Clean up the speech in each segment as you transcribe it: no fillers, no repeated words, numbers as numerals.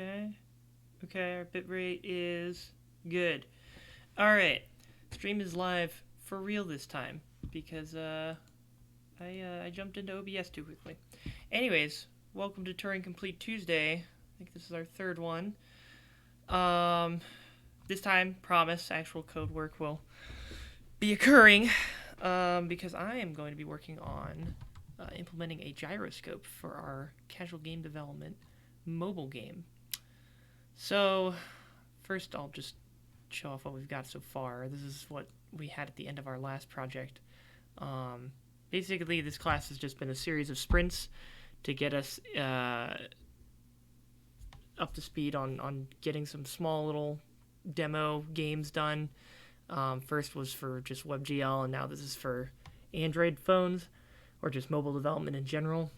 Okay. Okay, our bitrate is good. Alright. Stream is live for real this time because I jumped into OBS too quickly. Anyways, welcome to Turing Complete Tuesday. I think this is our third one. This time, promise, actual code work will be occurring because I am going to be working on implementing a gyroscope for our casual game development mobile game. So, first I'll just show off what we've got so far. This is what we had at the end of our last project. Basically, this class has just been a series of sprints to get us up to speed on getting some small little demo games done. First was for just WebGL, and now this is for Android phones, or just mobile development in general.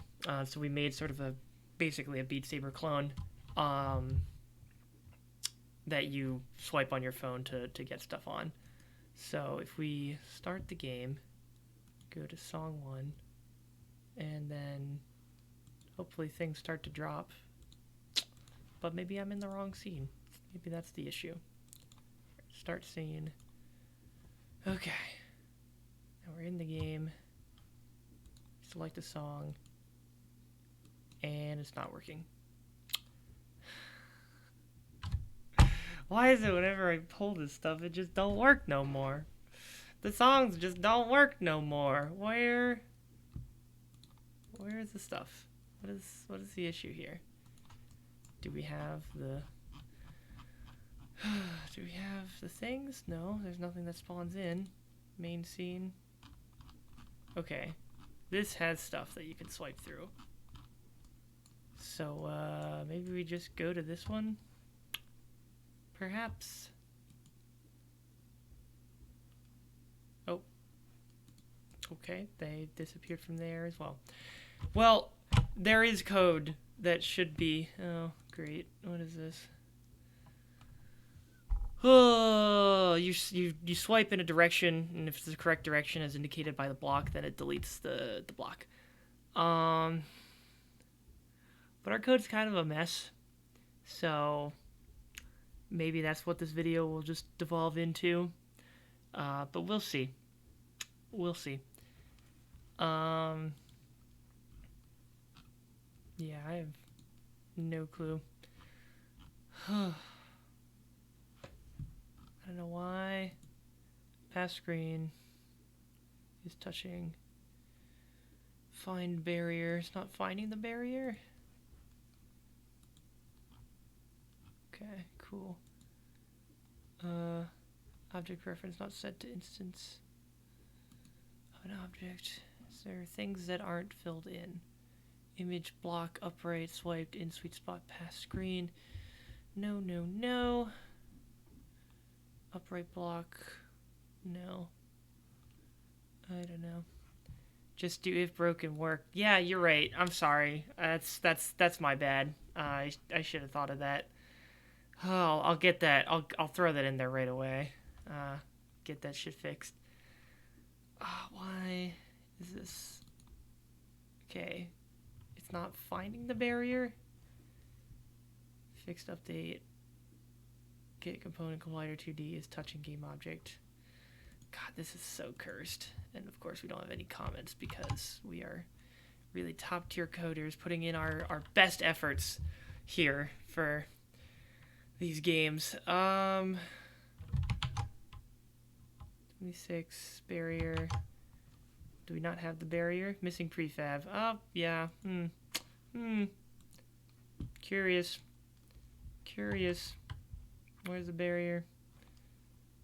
So we made sort of basically a Beat Saber clone that you swipe on your phone to get stuff on. So if we start the game, go to song 1, and then hopefully things start to drop. But maybe I'm in the wrong scene. Maybe that's the issue. Start scene. Okay. Now we're in the game. Select a song. And it's not working. Why is it whenever I pull this stuff, it just don't work no more? The songs just don't work no more. Where is the stuff? What is the issue here? Do we have the things? No, there's nothing that spawns in. Main scene. Okay. This has stuff that you can swipe through. So maybe we just go to this one? Perhaps. Oh. Okay, they disappeared from there as well. Well, there is code that should be... Oh, great. What is this? Oh, you swipe in a direction, and if it's the correct direction as indicated by the block, then it deletes the block. But our code's kind of a mess, so maybe that's what this video will just devolve into. But we'll see. We'll see. Yeah, I have no clue. I don't know why. Pass screen is touching. Find barrier. It's not finding the barrier. Okay, cool. Object reference not set to instance of an object. Is there things that aren't filled in? Image block, upright, swiped, in sweet spot, pass screen. No, no, no. Upright block. No. I don't know. Just do if broken work. Yeah, you're right. I'm sorry. That's my bad. I should have thought of that. Oh, I'll get that. I'll throw that in there right away. Get that shit fixed. Why is this? Okay. It's not finding the barrier. Fixed update. Get component collider 2D is touching game object. God, this is so cursed. And of course we don't have any comments because we are really top tier coders putting in our best efforts here for these games. 26 barrier. Do we not have the barrier? Missing prefab. Oh, yeah. Curious. Where's the barrier?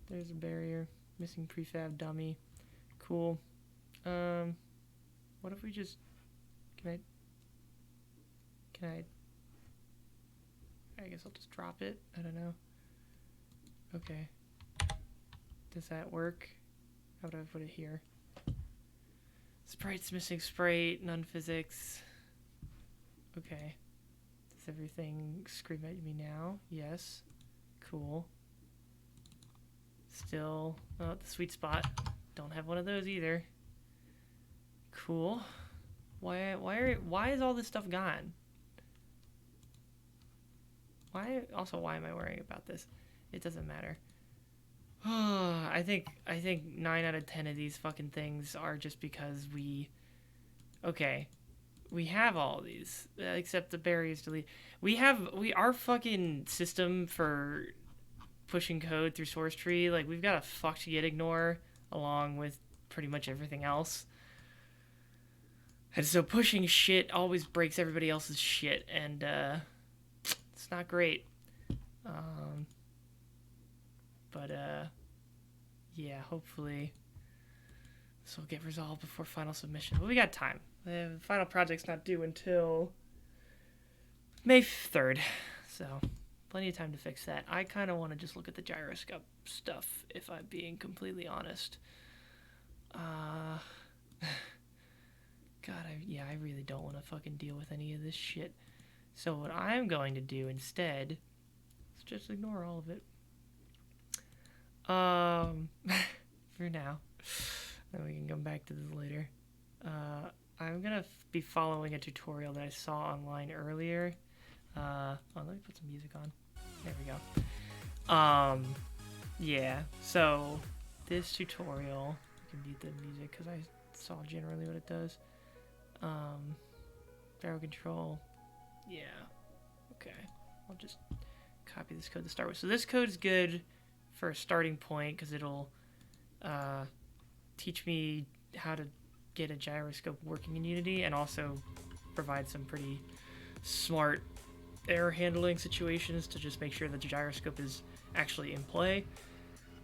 There's a barrier. Missing prefab dummy. Cool. What if we just... Can I... I guess I'll just drop it. I don't know. Okay. Does that work? How do I put it here? Sprite's missing sprite. None physics. Okay. Does everything scream at me now? Yes. Cool. Still, the sweet spot. Don't have one of those either. Cool. Why is all this stuff gone? why am I worrying about this? It doesn't matter. I think 9 out of 10 of these fucking things are just because we have all of these except the berries delete. Our fucking system for pushing code through source tree, like, we've got a fucked git ignore along with pretty much everything else. And so pushing shit always breaks everybody else's shit, and it's not great. Yeah, hopefully this will get resolved before final submission. But we got time. The final project's not due until May 3rd, so plenty of time to fix that. I kind of want to just look at the gyroscope stuff, if I'm being completely honest. God, I really don't want to fucking deal with any of this shit. So what I'm going to do instead is just ignore all of it. For now. Then we can come back to this later. I'm gonna be following a tutorial that I saw online earlier. Let me put some music on. There we go. Yeah, so this tutorial, you can mute the music because I saw generally what it does. Barrel control. Yeah. Okay. I'll just copy this code to start with. So this code is good for a starting point because it'll teach me how to get a gyroscope working in Unity and also provide some pretty smart error handling situations to just make sure that the gyroscope is actually in play.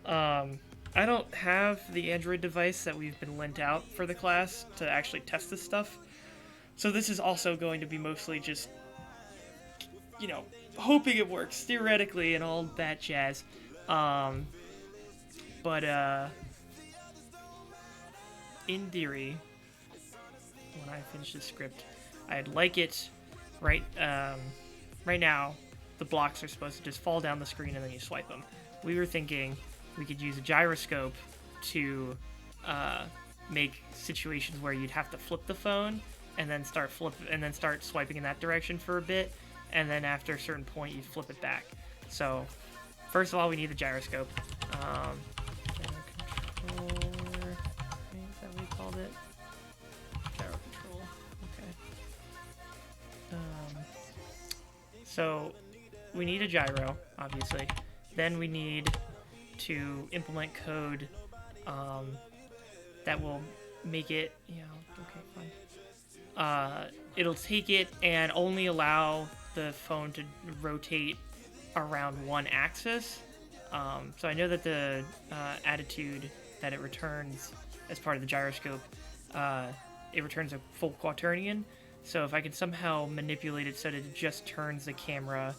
I don't have the Android device that we've been lent out for the class to actually test this stuff. So this is also going to be mostly just, hoping it works theoretically and all that jazz. In theory, when I finish this script, I'd like it right now. The blocks are supposed to just fall down the screen and then you swipe them. We were thinking we could use a gyroscope to make situations where you'd have to flip the phone and then start swiping in that direction for a bit, and then after a certain point you flip it back. So first of all, we need the gyroscope. Gyro controller. Is that what we called it? Gyro control. Okay. So we need a gyro, obviously. Then we need to implement code that will make it, okay, fine. It'll take it and only allow the phone to rotate around one axis. So I know that the attitude that it returns as part of the gyroscope, it returns a full quaternion. So if I can somehow manipulate it so that it just turns the camera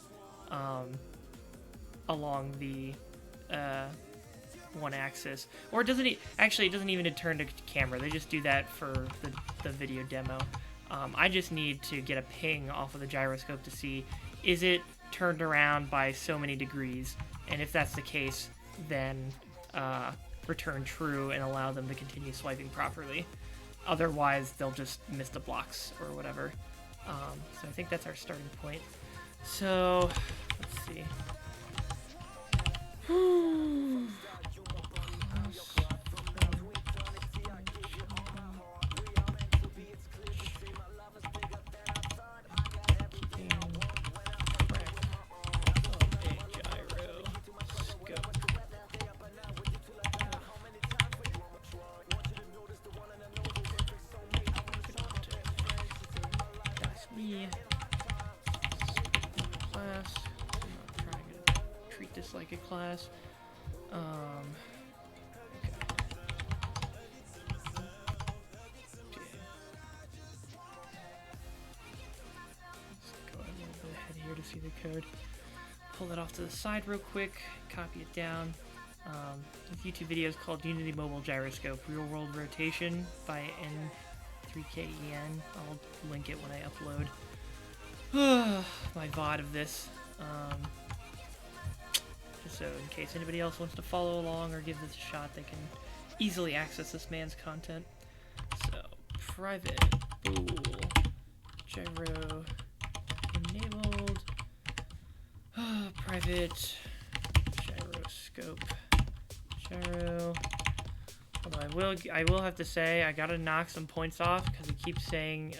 along the one axis, or it doesn't actually, it doesn't even turn the camera. They just do that for the video demo. I just need to get a ping off of the gyroscope to see, is it turned around by so many degrees, and if that's the case, then return true and allow them to continue swiping properly. Otherwise, they'll just miss the blocks or whatever. So I think that's our starting point. So, let's see. Like a class. Okay. Let's go a little bit ahead here to see the code. Pull it off to the side real quick, copy it down. This YouTube video is called Unity Mobile Gyroscope Real World Rotation by N3KEN. I'll link it when I upload my VOD of this. So in case anybody else wants to follow along or give this a shot, they can easily access this man's content. So private bool gyro enabled. private gyroscope. Gyro. Although I will have to say I gotta knock some points off because it keeps saying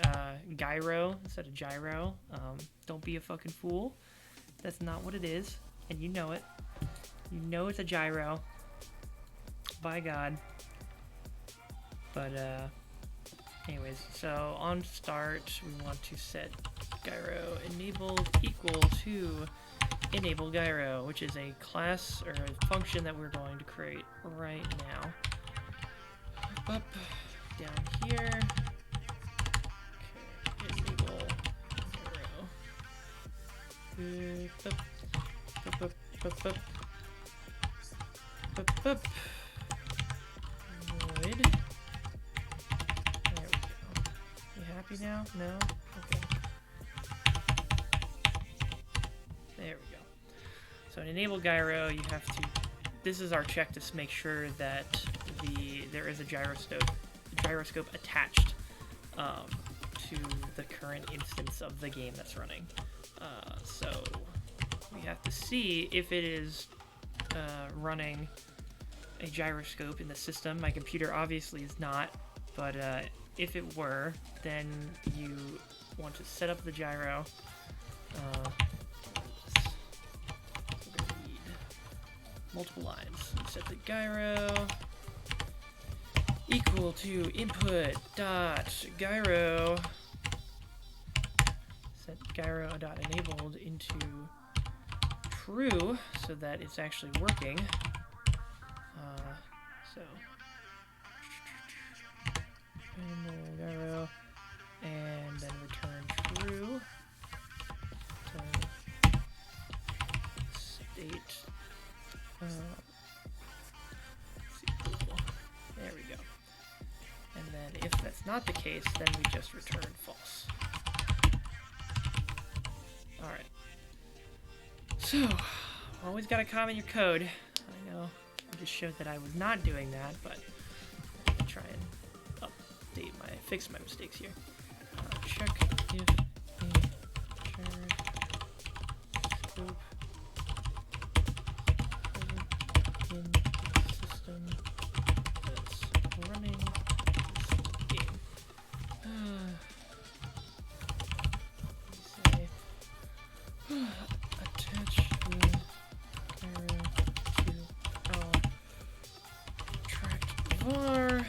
gyro instead of gyro. Don't be a fucking fool. That's not what it is, and you know it. You know it's a gyro. By God. But anyways, so on start we want to set gyro enabled equal to enable gyro, which is a class or a function that we're going to create right now. Up, down here. Okay, enable gyro. Up, up, up, up, up, up. Void. There we go. You happy now? No? Okay. There we go. So in enable gyro, you have to. This is our check to make sure that there is a gyroscope attached to the current instance of the game that's running. So we have to see if it is running a gyroscope in the system. My computer obviously is not, but if it were, then you want to set up the gyro. We're going to need multiple lines. Set the gyro equal to input dot gyro. Set gyro dot enabled into true so that it's actually working. So enable gyro and then return true. So state there we go. And then if that's not the case, then we just return false. Alright. So, always gotta comment your code. I know I just showed that I was not doing that, but I'll try and fix my mistakes here. Check if a gyroscope in the system that's running this game. Say attach the gyro to our tracked var and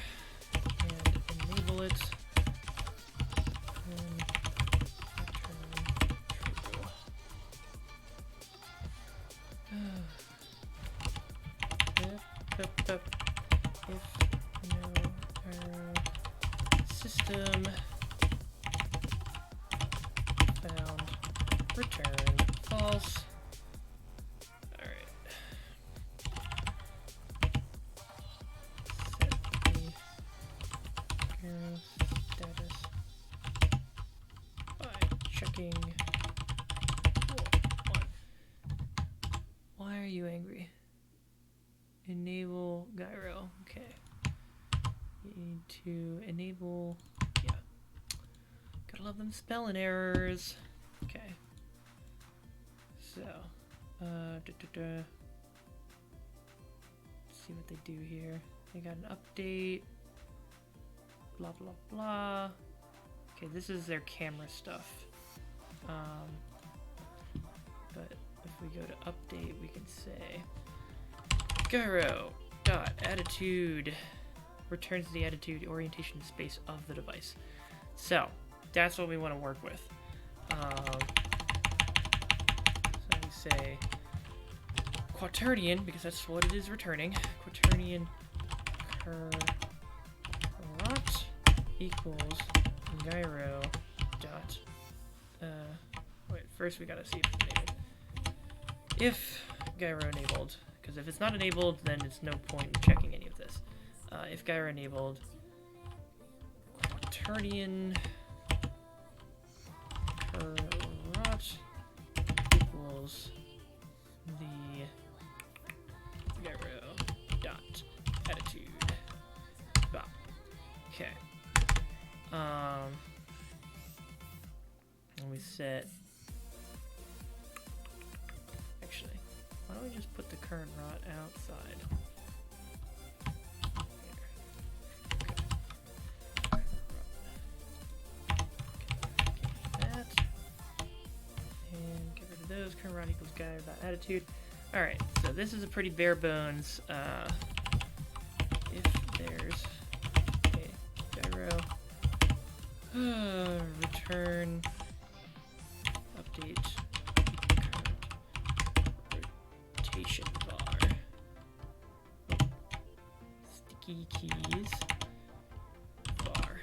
enable it. And return true. If no gyro system found, return false. Alright. Set the gyro status by checking 1. Why are you angry? Enable gyro. Okay. You need to enable. Yeah. Gotta love them spelling errors. Okay. So, let's see what they do here. They got an update. Blah blah blah. Okay, this is their camera stuff. But if we go to update, we can say gyro dot attitude returns the attitude orientation space of the device. So that's what we want to work with. So we say quaternion, because that's what it is returning. Quaternion currot equals gyro dot wait, first we gotta see if it's enabled. If gyro enabled, because if it's not enabled, then it's no point in checking any of this. If gyro enabled, quaternion currot equals the gyro dot attitude. Bah. Okay. And we set. Actually, don't we just put the current rot outside? That. And get rid of those. Current rot equals guy about attitude. Alright, so this is a pretty bare bones, if there's a gyro, return, update, rotation bar, sticky keys, bar,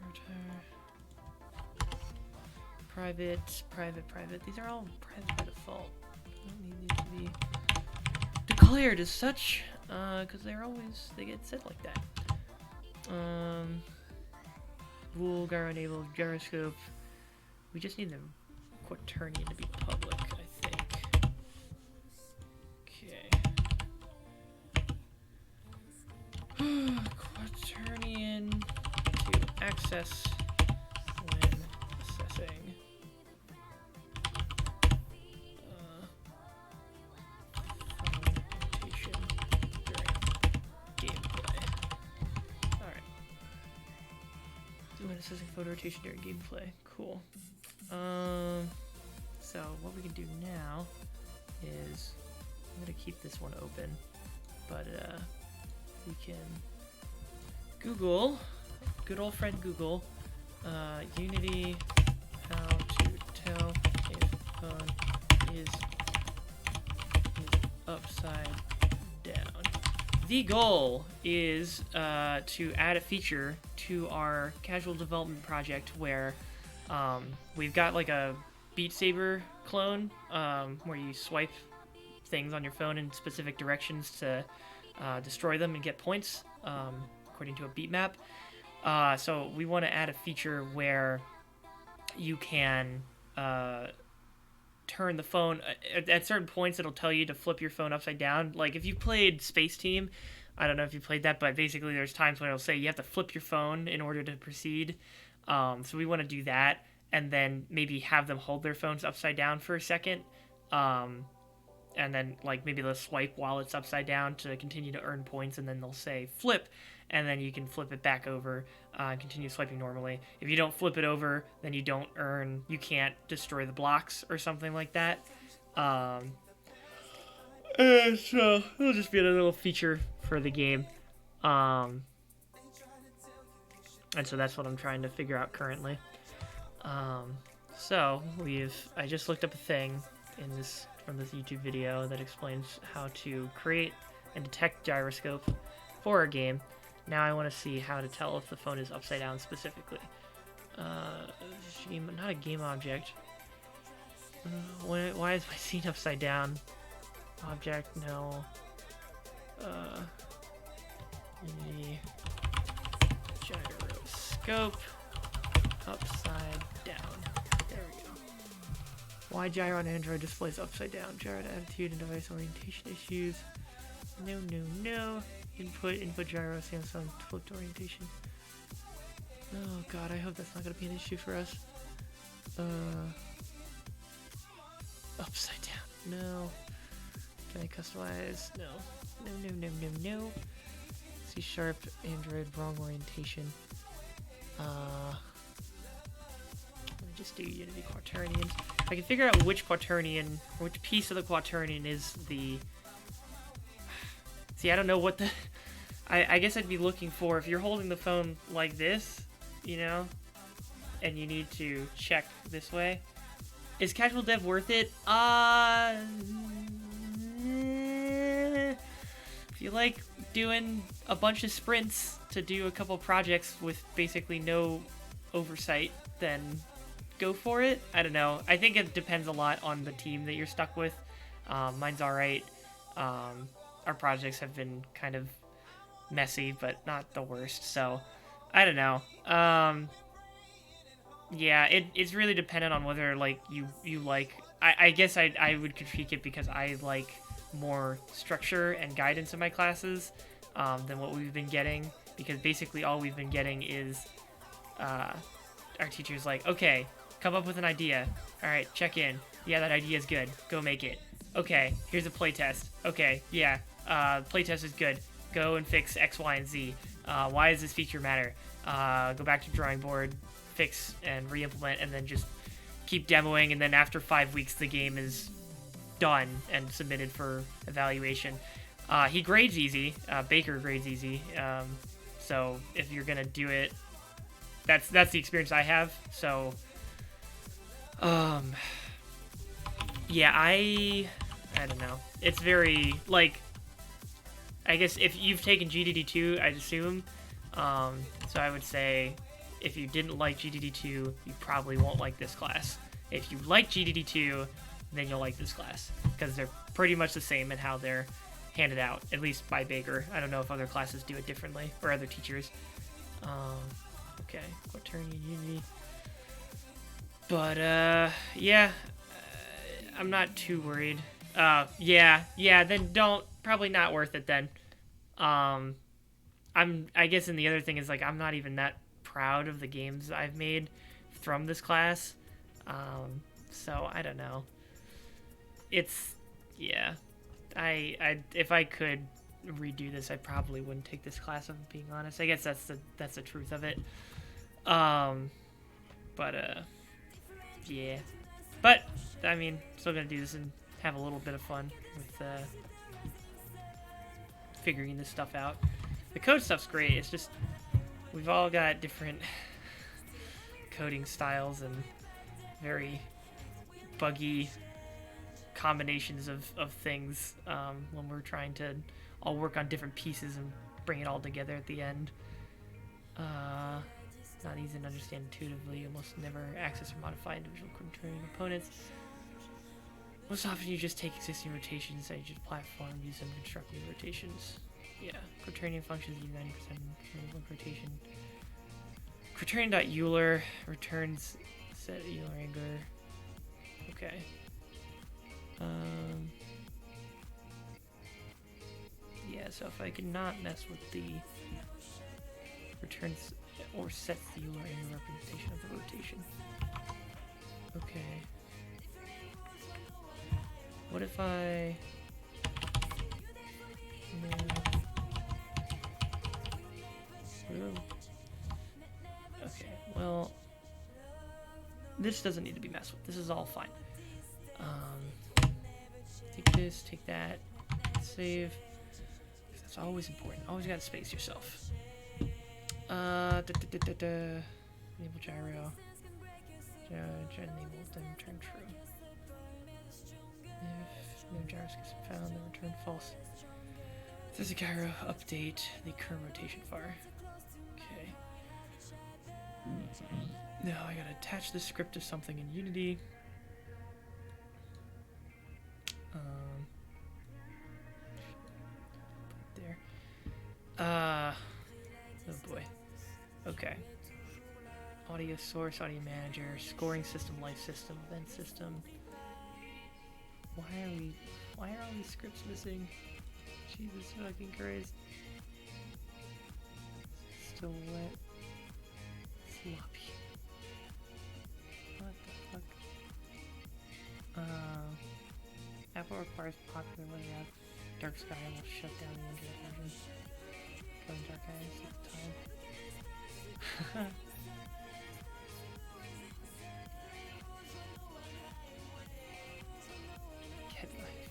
return, private, these are all private by default. Don't need these to be declared as such, because they get set like that. Bool, gyro enabled, gyroscope. We just need the quaternion to be public, I think. Okay. Quaternion to access when assessing. Assessing photo rotation during gameplay. Cool. So what we can do now is I'm gonna keep this one open, but we can Google, good old friend Google, Unity, how to tell if phone is upside down. The goal is to add a feature to our casual development project where we've got like a Beat Saber clone where you swipe things on your phone in specific directions to destroy them and get points according to a beat map. So we want to add a feature where you can turn the phone at certain points. It'll tell you to flip your phone upside down. Like if you played Space Team, I don't know if you played that, but basically there's times when it'll say you have to flip your phone in order to proceed. So we want to do that, and then maybe have them hold their phones upside down for a second, and then like maybe they'll swipe while it's upside down to continue to earn points, and then they'll say flip, and then you can flip it back over and continue swiping normally. If you don't flip it over, then you can't destroy the blocks or something like that. So it'll just be a little feature for the game. And so that's what I'm trying to figure out currently. So I just looked up a thing from this YouTube video that explains how to create and detect gyroscope for a game. Now I want to see how to tell if the phone is upside down specifically. Not a game object. Why is my scene upside down? Object, no. Gyroscope upside down. There we go. Why gyro on Android displays upside down? Gyro attitude and device orientation issues. No. Input gyro Samsung flipped orientation. Oh god, I hope that's not gonna be an issue for us. Upside down. No. Can I customize? No. No. C# Android wrong orientation. Let me just do Unity quaternions. I can figure out which piece of the quaternion is the. See, I don't know what the. I guess I'd be looking for, if you're holding the phone like this, and you need to check this way. Is casual dev worth it? If you like doing a bunch of sprints to do a couple projects with basically no oversight, then go for it. I don't know. I think it depends a lot on the team that you're stuck with. Mine's alright. Our projects have been kind of messy, but not the worst, so I don't know. Yeah, it's really dependent on whether like you like. I guess I would critique it because I like more structure and guidance in my classes than what we've been getting, because basically all we've been getting is our teacher's like, okay, come up with an idea. All right, check in. Yeah, that idea is good. Go make it. Okay, here's a playtest. Okay, yeah, playtest is good. Go and fix X, Y, and Z. Why does this feature matter? Go back to drawing board, fix and re-implement, and then just keep demoing, and then after 5 weeks, the game is done and submitted for evaluation. He grades easy. Baker grades easy. So if you're gonna do it, that's the experience I have. So, yeah, I don't know. It's very like, I guess if you've taken GDD2, I'd assume. So I would say if you didn't like GDD2, you probably won't like this class. If you like GDD2, then you'll like this class because they're pretty much the same in how they're handed out, at least by Baker. I don't know if other classes do it differently or other teachers. Okay, Quaternion Unity. But yeah, I'm not too worried. Yeah, then don't. Probably not worth it then. I guess, and the other thing is, like, I'm not even that proud of the games I've made from this class. So I don't know. It's, yeah. I if I could redo this, I probably wouldn't take this class, if I'm being honest. I guess that's the truth of it. Yeah. But I mean, still gonna do this and have a little bit of fun with figuring this stuff out. The code stuff's great. It's just we've all got different coding styles and very buggy combinations of things when we're trying to all work on different pieces and bring it all together at the end. Not easy to understand intuitively. You almost never access or modify individual quaternion components. Most often you just take existing rotations that you just platform and use them to construct new rotations. Yeah, quaternion functions use 90% of rotation. Quaternion.Euler returns set Euler angular. Okay. Yeah, so if I can not mess with the returns or sets the Euler angular representation of the rotation. Okay. What if I... No. Okay, well... This doesn't need to be messed with. This is all fine. Take this, take that, save. That's always important. Always gotta space yourself. Enable gyro. Enable, then return true. If no gyroscope is found, then return false. If there's a gyro, update the current rotation bar. Okay. Now I gotta attach this script to something in Unity. There. Oh boy. Okay. Audio source, audio manager, scoring system, life system, event system. Why are all these scripts missing? Jesus fucking Christ. Still wet. Sloppy. What the fuck? Apple requires popular weather app. Dark Sky will shut down the Android version. Going dark eyes at the time. Get life.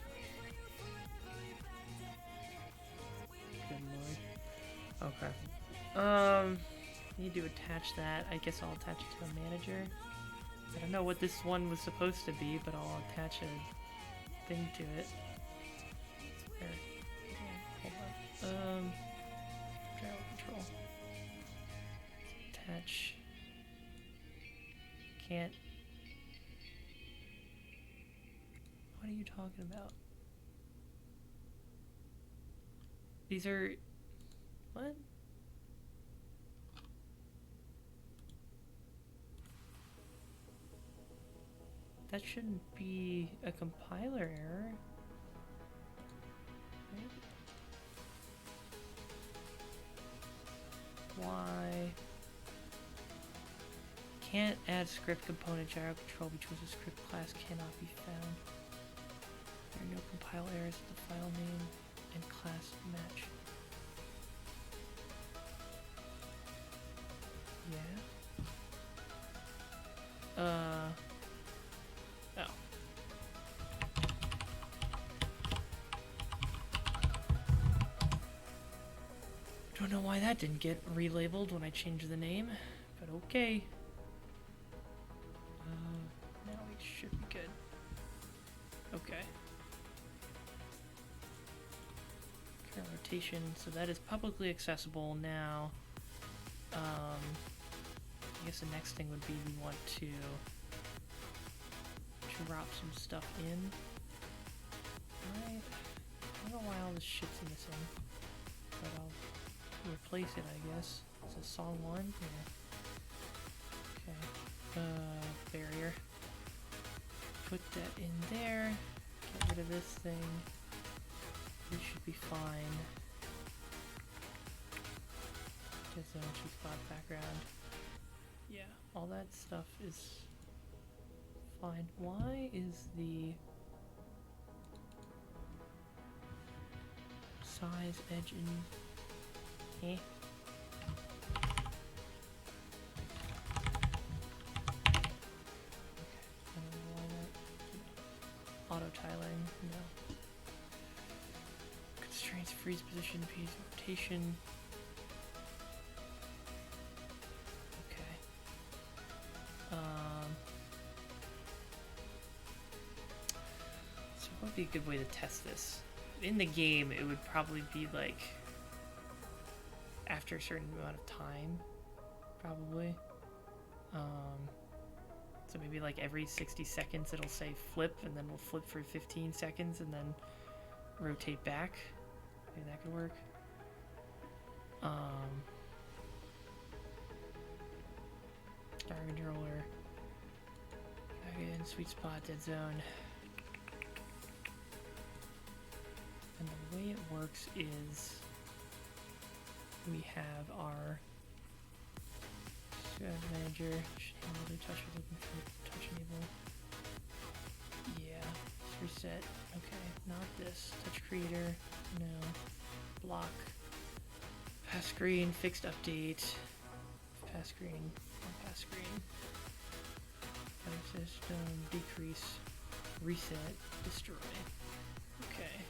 Good lord. Okay. Need to attach that. I guess I'll attach it to a manager. I don't know what this one was supposed to be, but I'll attach a thing to it. There. Hold on. Gyro control. Attach. Can't. What are you talking about? These are. What? That shouldn't be a compiler error. Right? Why? Can't add script component gyro control because the script class cannot be found. There are no compile errors with the file name and class match. Yeah. Oh. Don't know why that didn't get relabeled when I changed the name, but okay. Now we should be good. Okay. Current rotation, so that is publicly accessible now. I guess the next thing would be we want to drop some stuff in. I don't know why all this shit's missing, but I'll replace it, I guess. Is this song 1? Yeah. Okay. Barrier. Put that in there. Get rid of this thing. We should be fine. Just a cheap spot background. Yeah, all that stuff is fine. Why is the size edge in? Eh? Auto tiling, no. Constraints, freeze position, piece rotation. Okay. So what would be a good way to test this? In the game, it would probably be like after a certain amount of time, probably. So maybe like every 60 seconds it'll say flip, and then we'll flip for 15 seconds and then rotate back. Maybe that could work. Star controller. Back in, sweet spot, dead zone. And the way it works is we have our manager, touch, we're looking for touch enable. Yeah, reset. Okay, not this. Touch creator, no. Block. Pass screen, fixed update. Pass screen, pass screen. Other system, decrease, reset, destroy. Okay.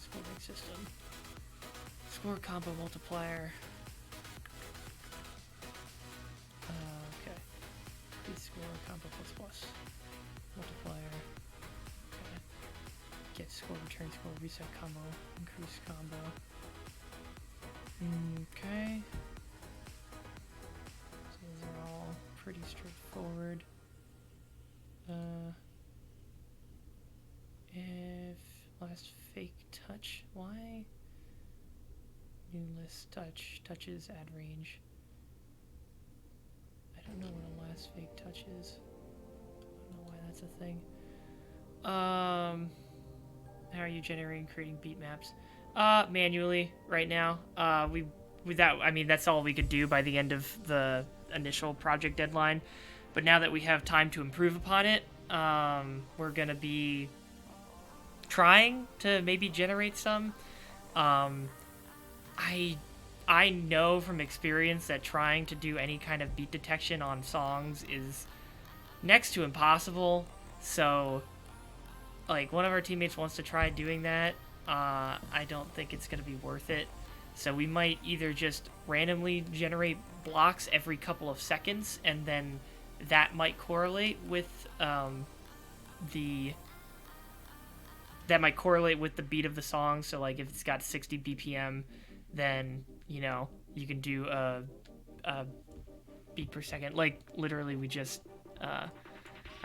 Scoring system. Score combo multiplier. Okay. Please score combo plus multiplier. Okay. Get score, return score, reset combo, increase combo. Okay. So these are all pretty straightforward. If last fake touch, why? New list touches add range. I don't know what a last fake touch is. I don't know why that's a thing. How are you generating, creating beat maps? Manually right now. Without, I mean, that's all we could do by the end of the initial project deadline. But now that we have time to improve upon it, we're gonna be trying to maybe generate some. I know from experience that trying to do any kind of beat detection on songs is next to impossible. So, like, one of our teammates wants to try doing that. I don't think it's going to be worth it. So we might either just randomly generate blocks every couple of seconds, and then that might correlate with the beat of the song. So, like, if it's got 60 BPM, then, you know, you can do a beat per second. Like, literally, we just, I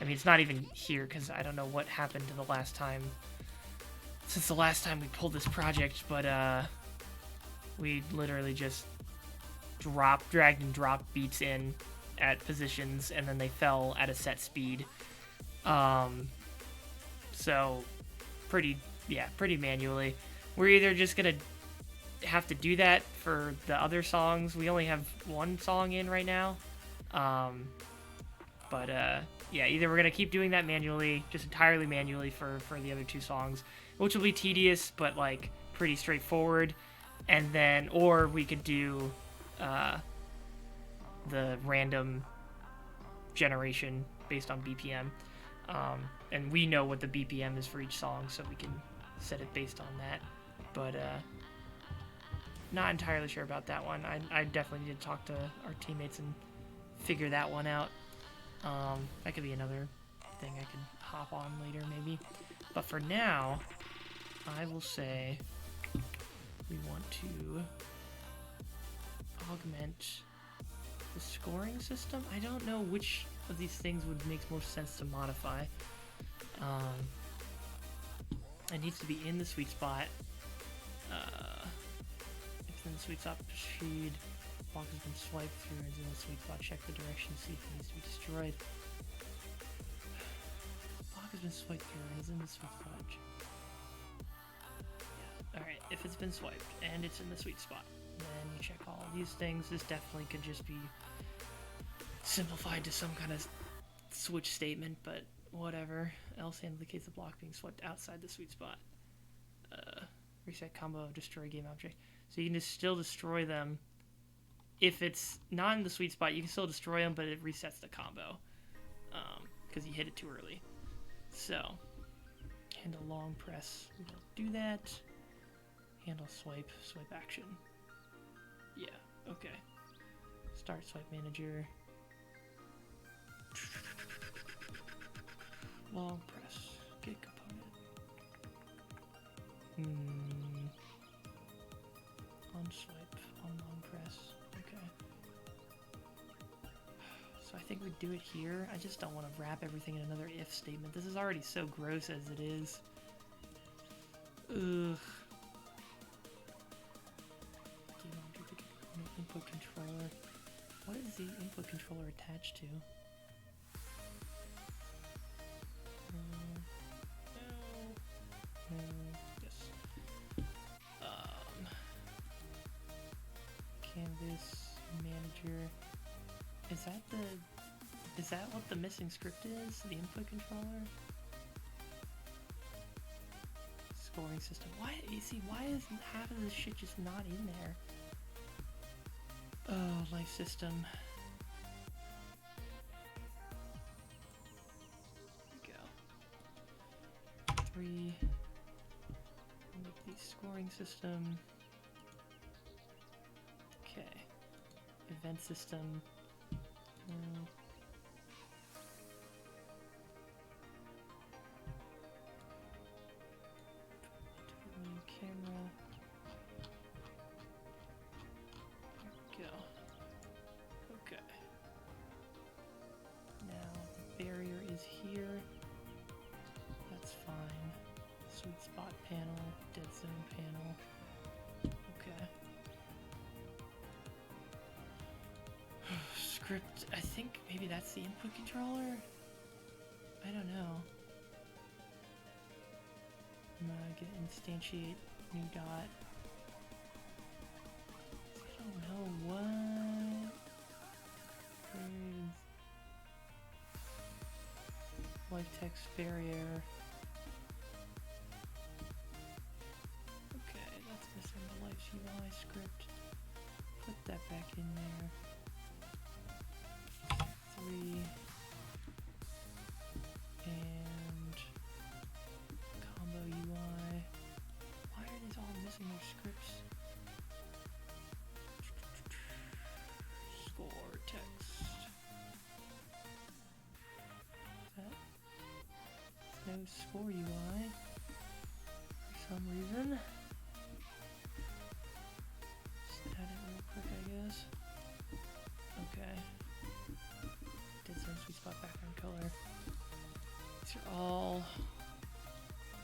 mean, it's not even here because I don't know what happened to the last time, since the last time we pulled this project, but we literally just dragged and dropped beats in at positions, and then they fell at a set speed. So, pretty manually. We're either just gonna have to do that for the other songs. We only have one song in right now. But yeah, either we're gonna keep doing that manually, just entirely manually for the other 2 songs, which will be tedious but like pretty straightforward, and then or we could do the random generation based on BPM, and we know what the BPM is for each song, so we can set it based on that. But not entirely sure about that one. I definitely need to talk to our teammates and figure that one out. That could be another thing I can hop on later, maybe. But for now, I will say we want to augment the scoring system. I don't know which of these things would make most sense to modify. It needs to be in the sweet spot. If in the sweet spot, proceed. Block has been swiped through and is in the sweet spot. Check the direction, see if it needs to be destroyed. Block has been swiped through and is in the sweet spot. Yeah. Alright, if it's been swiped and it's in the sweet spot, then you check all of these things. This definitely could just be simplified to some kind of switch statement, but whatever. Else handle the case of block being swiped outside the sweet spot. Reset combo, destroy game object. So you can just still destroy them. If it's not in the sweet spot, you can still destroy them, but it resets the combo because you hit it too early. So, handle long press, we don't do that. Handle swipe, swipe action. Yeah, okay. Start swipe manager. Long press, get component. On swipe, on long press. Okay. So I think we do it here. I just don't want to wrap everything in another if statement. This is already so gross as it is. Ugh. Input controller. What is the input controller attached to? No. Yes. Canvas manager. Is that what the missing script is? The input controller? Scoring system. Why? You see, why is half of this shit just not in there? Oh, life system. There we go. 3. Make the scoring system. Okay. Event system. Camera. There we go. Okay. Now the barrier is here. That's fine. Sweet spot panel, dead zone panel. Okay. Script, I think maybe that's the input controller? I don't know. I'm gonna get instantiate new dot. I don't know what. Life text barrier. Okay, that's missing the life UI script. Put that back in there. 3 and combo UI. Why are these all missing their scripts? Score text. That? No score UI for some reason. Just add it real quick, I guess. Okay. Dead zone sweet spot background color. These are all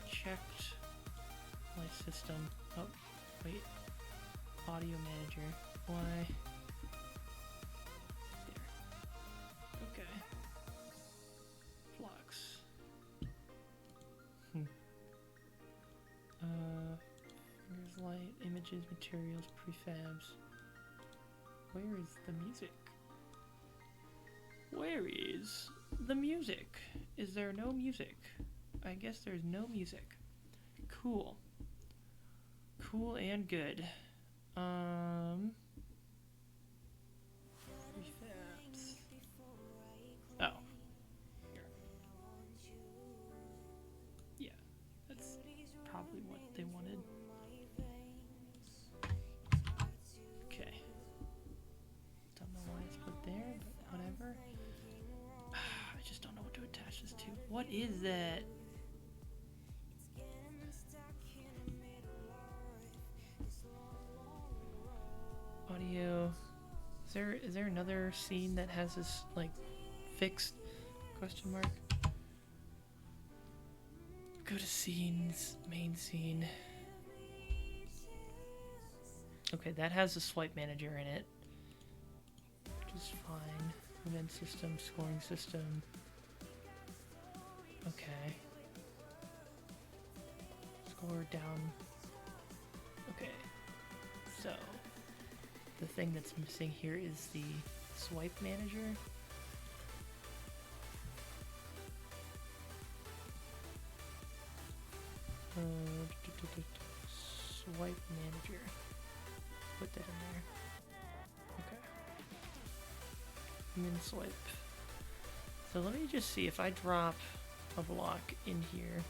checked. Life system. Oh, wait. Audio manager. Why? There. Okay. Flux. Here's light, images, materials, prefabs. Where is the music? Where is the music. Is there no music? I guess there's no music. Cool. Cool and good. Prefabs. Oh. Yeah, that's probably what they wanted. Okay. Don't know why it's put there, but whatever. I just don't know what to attach this to. What is that? Audio. Is there another scene that has this like fixed question mark? Go to scenes, main scene. Okay, that has a swipe manager in it, which is fine. Event system, scoring system. Okay. Score down. Okay. So, the thing that's missing here is the swipe manager. Swipe manager. Put that in there. Okay. Min swipe. So let me just see if I drop a block in here.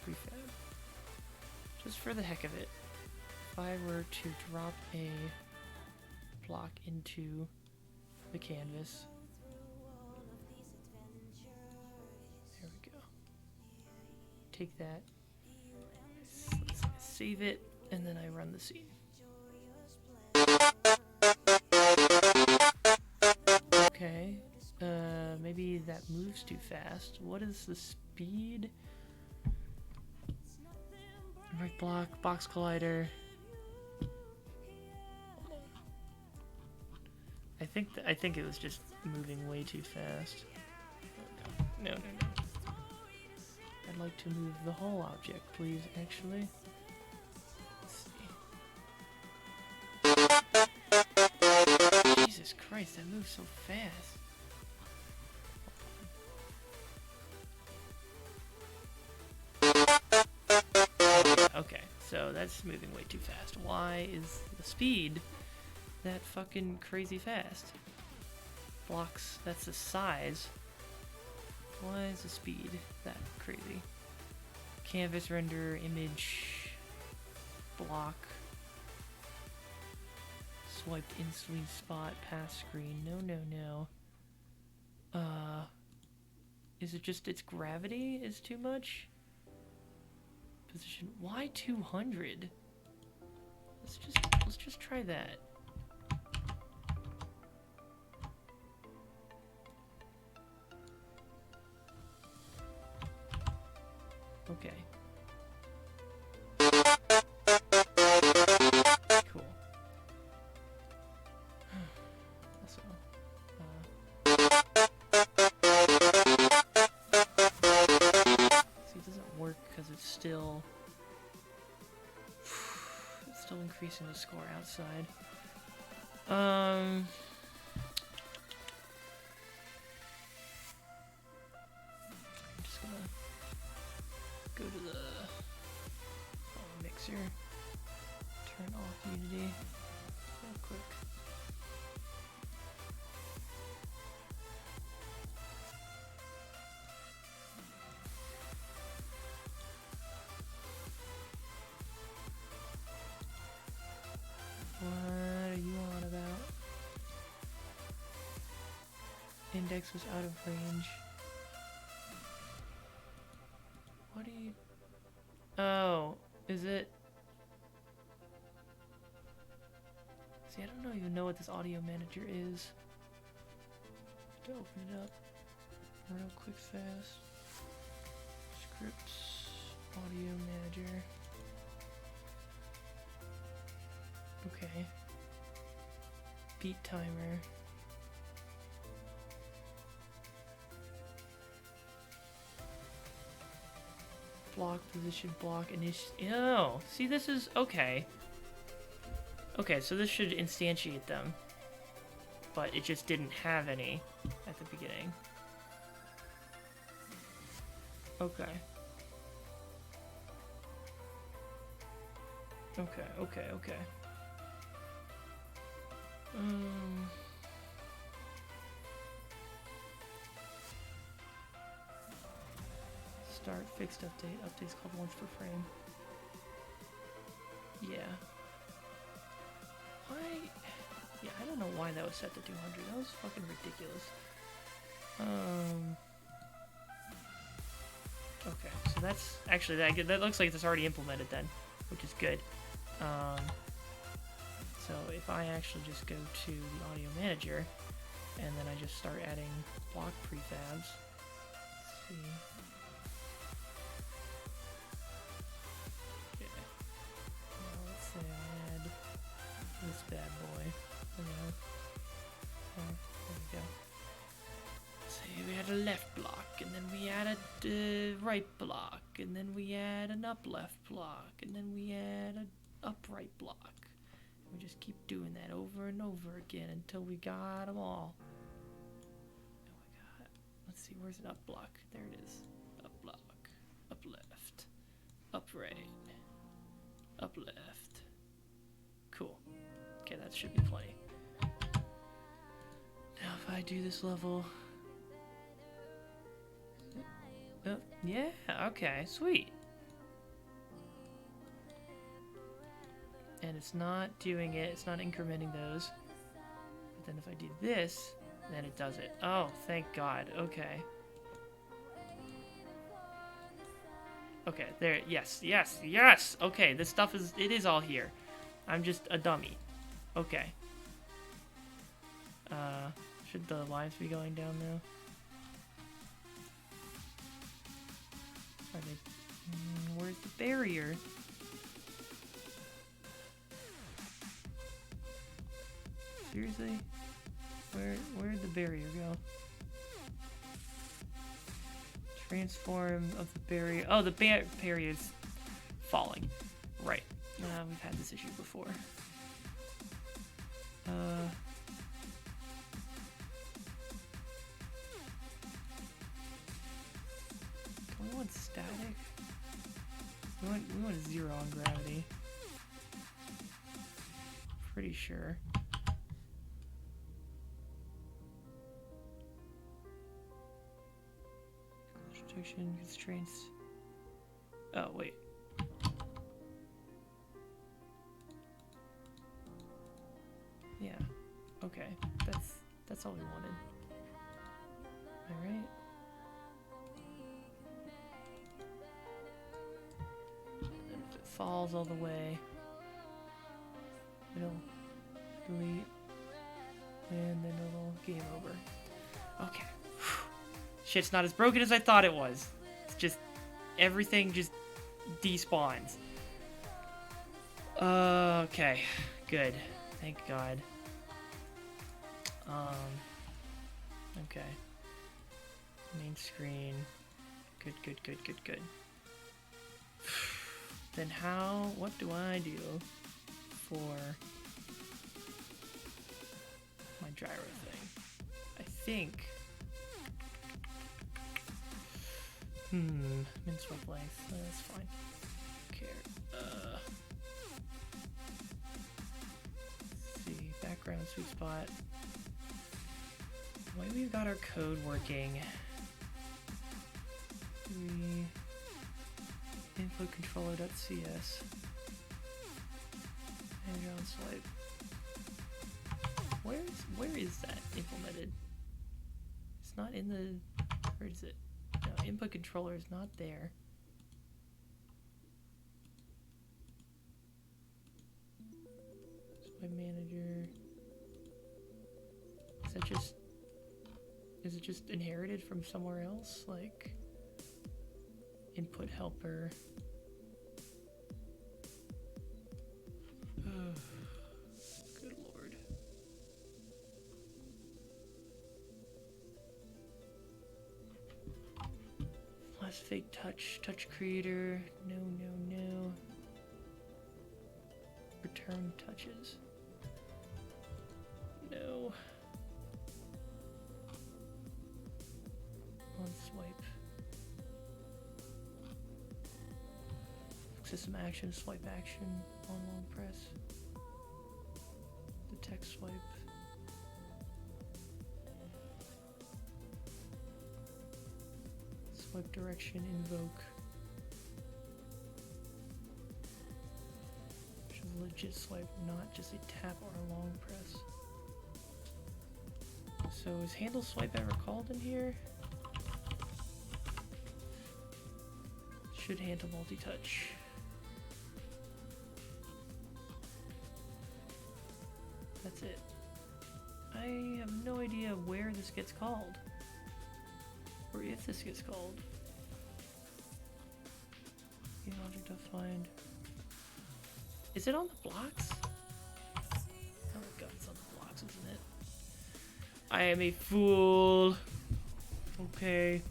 Prefab. Just for the heck of it. If I were to drop a block into the canvas. There we go. Take that. Let's save it, and then I run the scene. Okay. Maybe that moves too fast. What is the speed? Right block, box collider. I think it was just moving way too fast. No. I'd like to move the whole object, please, actually. Let's see. Jesus Christ, that moves so fast. Okay, so that's moving way too fast. Why is the speed that fucking crazy fast? Blocks, that's the size. Why is the speed that crazy? Canvas render, image, block, swiped instantly, spot, pass screen. No. Is it just its gravity is too much? Position, why 200? Let's just try that. Okay. Cool. Also, see, it doesn't work because it's still increasing the score outside. I'm just gonna go to the mixer, turn off Unity real quick. What are you on about? Index was out of range. What do you... Oh, is it... See, I don't even know what this audio manager is. To open it up real quick fast. Scripts, audio manager. Okay. Beat timer. Block position, block initiate. Oh, see, this is okay. Okay, so this should instantiate them. but it just didn't have any at the beginning. Okay. Okay. Start fixed update. Update's called once per frame. Yeah. Why? Yeah, I don't know why that was set to 200. That was fucking ridiculous. Okay, so that's actually that looks like it's already implemented then, which is good. So if I actually just go to the audio manager and then I just start adding block prefabs. Let's see. Okay. Now let's say I add this bad boy. There we go. Say we had a left block, and then we added a right block, and then we add an up left block, and then we add an up right block. We just keep doing that over and over again until we got them all. Oh my god. Let's see, where's an up block? There it is. Up block. Up left. Up right. Up left. Cool. Okay, that should be plenty. Now if I do this level... Oh, yeah, okay, sweet. And it's not doing it, it's not incrementing those. But then if I do this, then it does it. Oh, thank God, okay. Okay, there, yes. Okay, this stuff it is all here. I'm just a dummy. Okay. Should the lines be going down now? Are they... where's the barrier? Seriously? Where'd the barrier go? Transform of the barrier. Oh, the barrier's falling. Right. We've had this issue before. Do we want static? We want 0 on gravity. Pretty sure. Restriction constraints. Oh wait. Yeah. Okay. That's all we wanted. All right. And if it falls all the way, it'll delete, and then it'll game over. Okay. Shit's not as broken as I thought it was. It's just everything just despawns. Okay. Good. Thank God. Okay. Main screen. Good. Then what do I do for my gyro thing? I think... min swipe length. That's fine. Okay. Let's see. Background sweet spot. The way we've got our code working. Input controller.cs. And on swipe. Where is that implemented? It's not in the... Where is it? No, input controller is not there. Swipe manager. Is it just inherited from somewhere else? Like input helper. Good lord. Last fake touch creator. No. Return touches. No. system action, swipe action, on long press. The text swipe. Swipe direction, invoke. Which is a legit swipe, not just a tap or a long press. So is handle swipe ever called in here? Should handle multi-touch. That's it. I have no idea where this gets called. Or if this gets called. The object I'll find. Is it on the blocks? Oh my god, it's on the blocks, isn't it? I am a fool. Okay.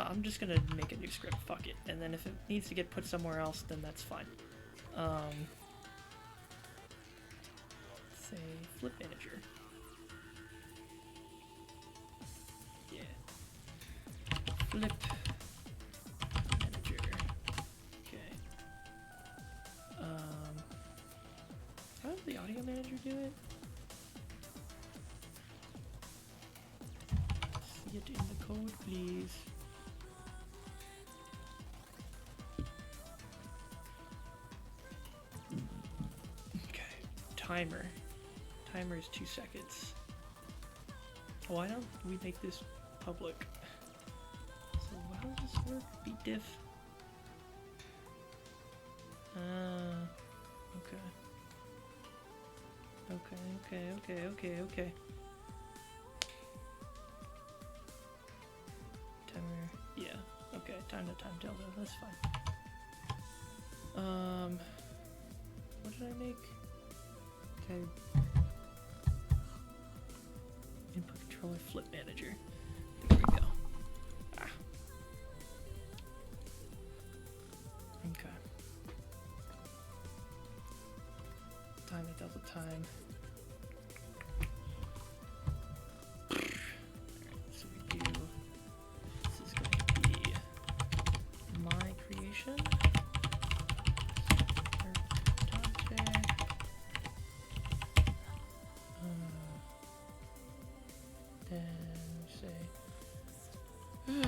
I'm just gonna make a new script, fuck it. And then if it needs to get put somewhere else, then that's fine. Say flip manager. Yeah. Flip manager. Okay. How does the audio manager do it? See it in the code, please. Okay. Timer. Timer is 2 seconds. Why don't we make this public? So how does this work? Beat diff. Okay. Timer, yeah, okay, time to time delta, that's fine. What did I make? Okay. Input controller flip manager. There we go. Ah. Okay. Time to delta time.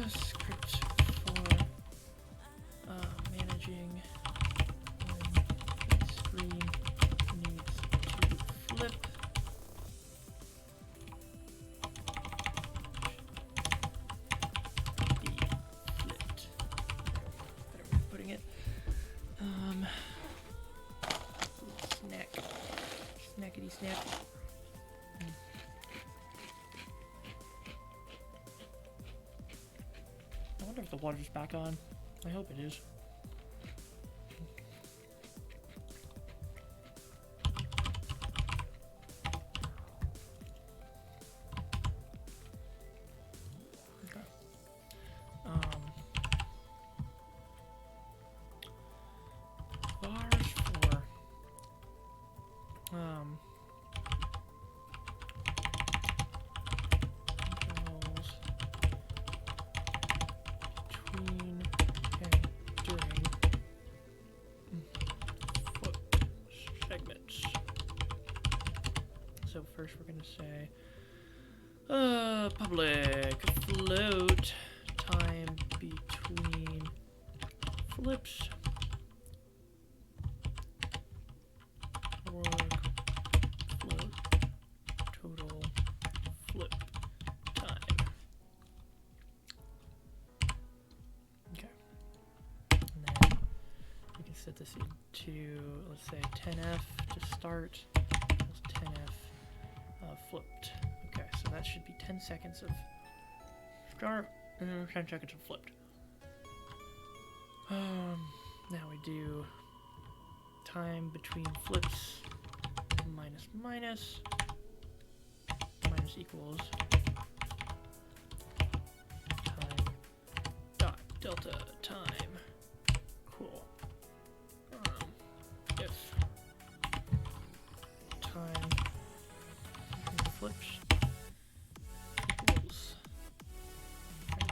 Script for managing when the screen needs to flip. Be flipped. Better way of putting it. Snack. Snackety snack. I wonder if the water's back on. I hope it is. Okay. Bars for between and during foot segments. So first we're gonna say public float time between flips org float total flip time. Okay. And then we can set this into, let's say 10F to start, equals 10F flipped. Okay, so that should be 10 seconds of start and then 10 seconds of flipped. Now we do time between flips minus equals time dot delta time. flips equals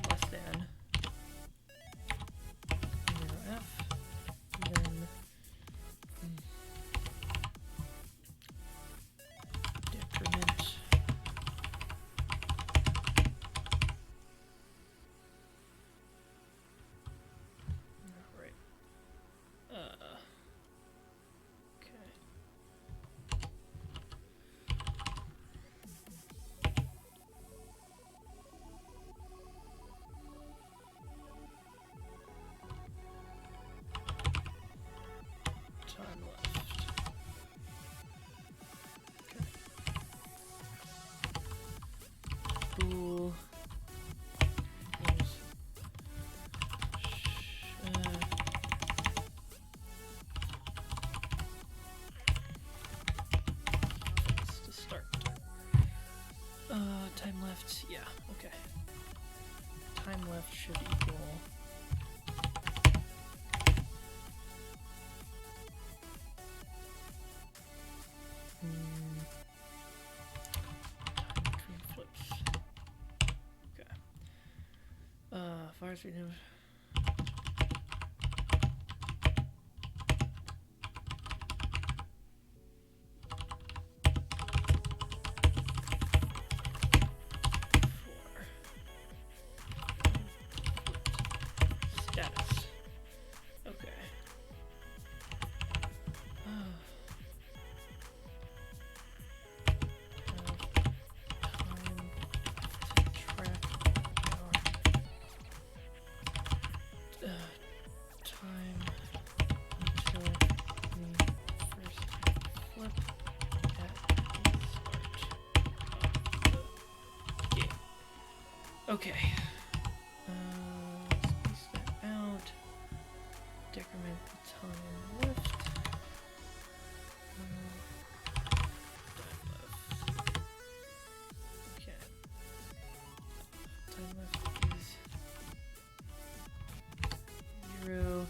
less than 0f, and then decrement time left. Okay. Bool equals to start. Time left, yeah, okay. Time left should equal time between flips. Okay. Fire speed. Status. Okay. Time until the first flip at the start of the game. Okay. Space that out. Decrement the time left. Time left. Okay. Time left is 0.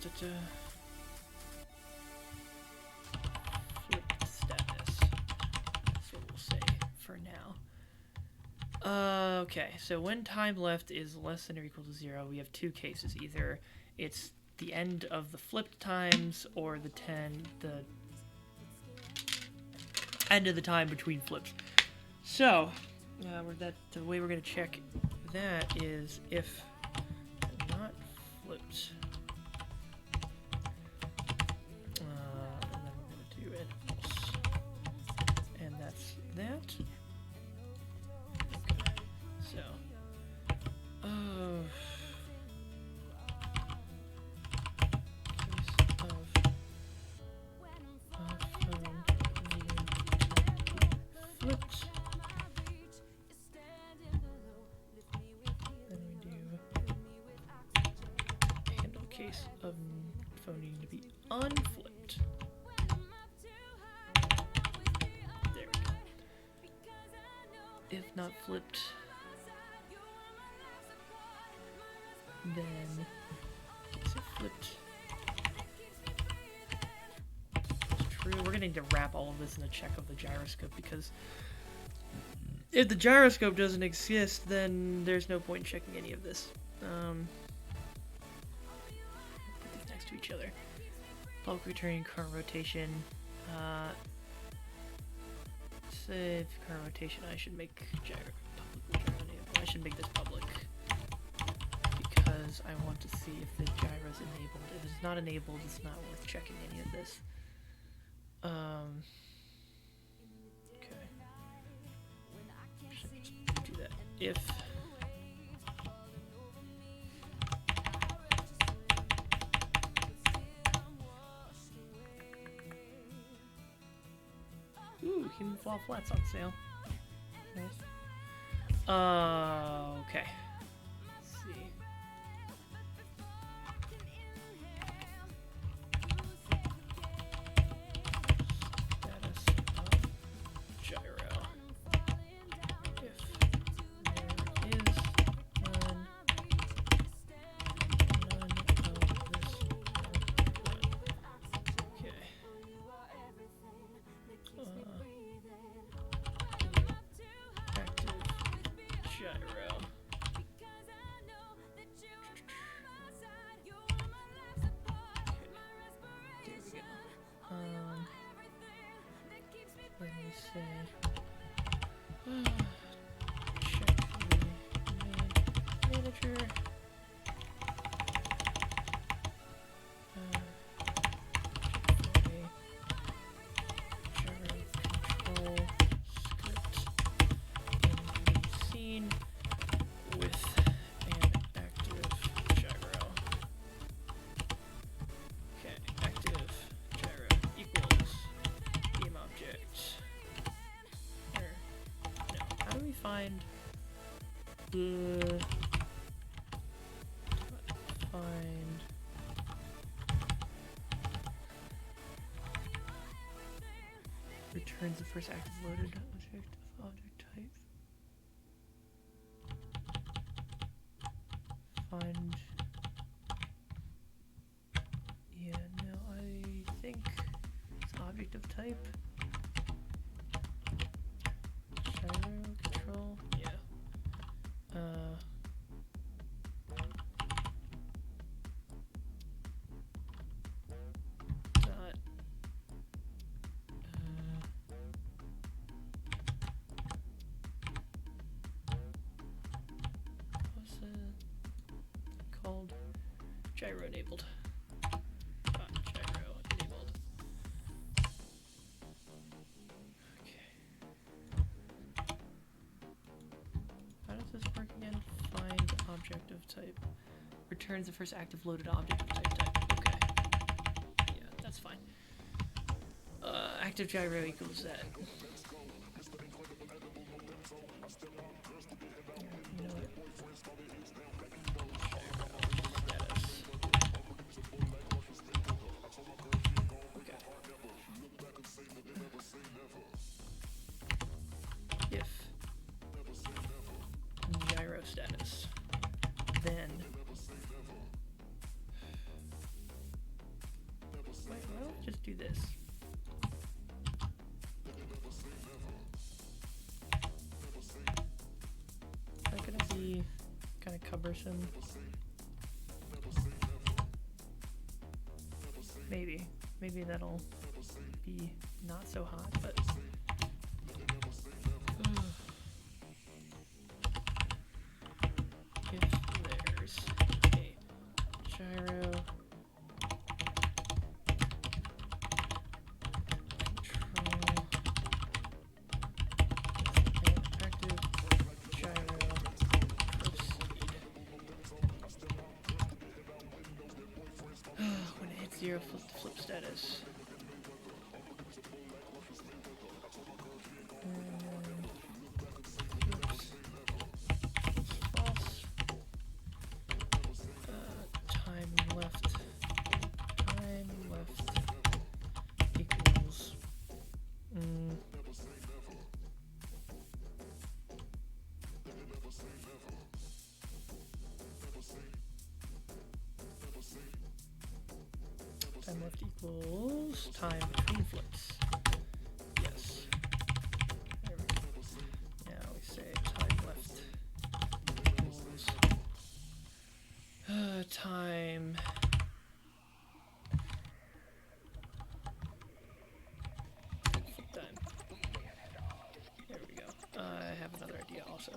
It's 0. Flip status. That's what we'll say for now. Okay, so when time left is less than or equal to 0, we have two cases. Either it's the end of the flipped times or the end of the time between flips. So, the way we're going to check that is if not flipped. And then we're going to do it else. And that's that. Okay. So, flipped. Then we do handle case of phone needing to be unflipped. There we go. If not flipped, then is it flipped? It's true. We're gonna need to wrap all of this in a check of the gyroscope, because if the gyroscope doesn't exist, then there's no point in checking any of this. Put these next to each other. Bulk returning current rotation. Save current rotation. I should make I should make this public because I want to see if the gyro is enabled. If it's not enabled, it's not worth checking any of this. Okay. Should do that. If Human Fall Flats on sale. Nice. Okay. Let's see. Then we say check the main manager. Gyro control script in the scene with an active gyro. Okay, active gyro equals game object. Or, no, how do we find the returns the first active loaded object of object type. Find. Yeah, no, I think it's object of type. Gyro control. Yeah. Called gyro enabled. Gyro enabled. Okay. How does this work again? Find object of type. Returns the first active loaded object of type. Okay. Yeah, that's fine. Active gyro equals that. You know what? If gyro status, then wait, why don't I just do this? Is that gonna be kind of cumbersome? Maybe that'll be not so hot, but if there's a gyro control and active gyro proceed. When it hits 0, flip status. Time left equals time left equals time between flips. Yes. There we go. Now we say time left equals time flip time. There we go. I have another idea also.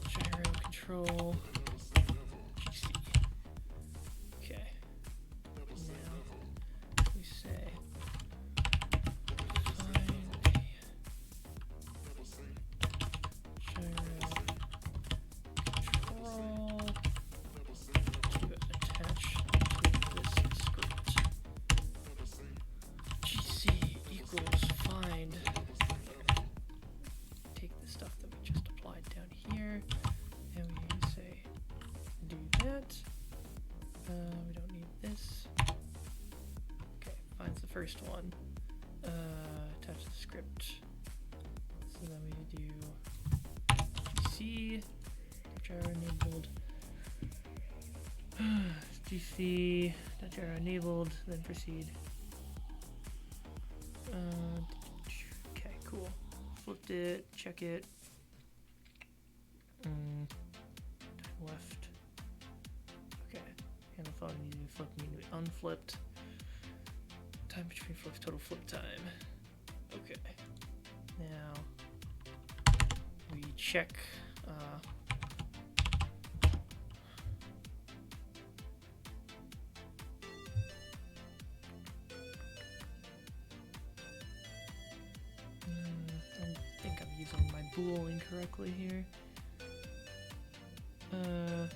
Gyro control GC. Okay. Now we say find a gyro control to attach to this script. GC equals find. Take the stuff that we just applied down here, and we say do that. We don't need this. Okay, finds the first one. Attach the script. So then we do GC gyro enabled GC gyro enabled, then proceed. Okay, cool. Flipped it, check it. Left. Okay. Handle thought needed to flip, needed to be unflipped. Time between flips, total flip time. Okay. Now we check. I think I'm using my bool incorrectly here. Here,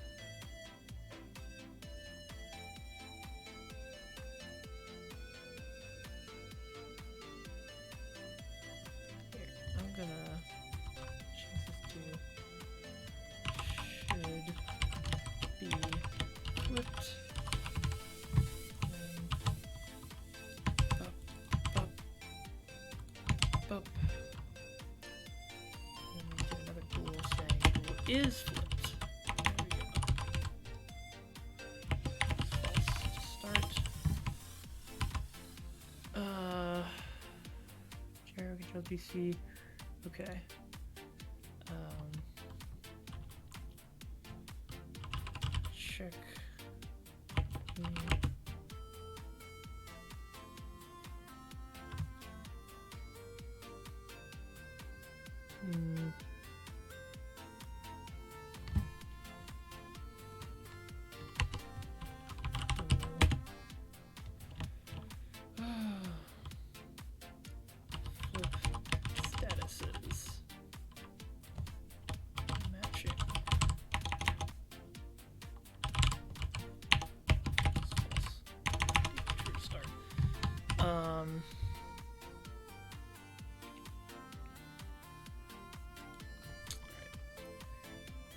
I'm gonna change this to should be flipped. Up. And we get another bool saying bool is flipped. PC. Okay. Check.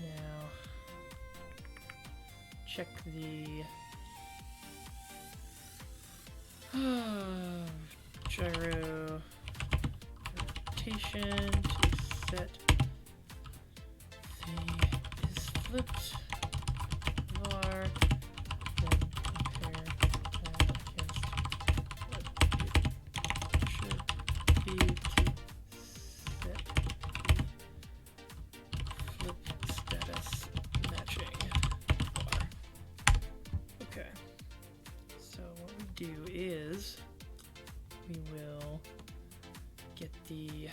Now check the gyro rotation to set the is flipped var, then compare that against what it should be to set the flip status matching var. Okay, so what we do is we will get the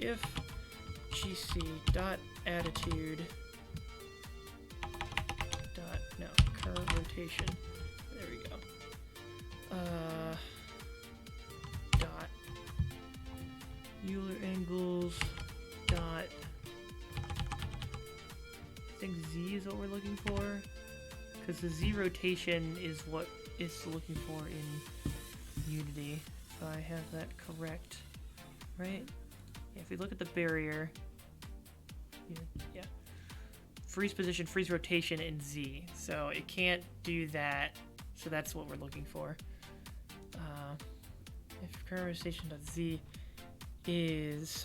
if gc dot attitude dot current rotation, there we go, dot Euler angles dot, I think Z is what we're looking for, because the Z rotation is what it's looking for in Unity, if I have that correct, right? Yeah, if we look at the barrier, yeah, freeze position, freeze rotation in Z, so it can't do that, so that's what we're looking for. If current rotation dot Z is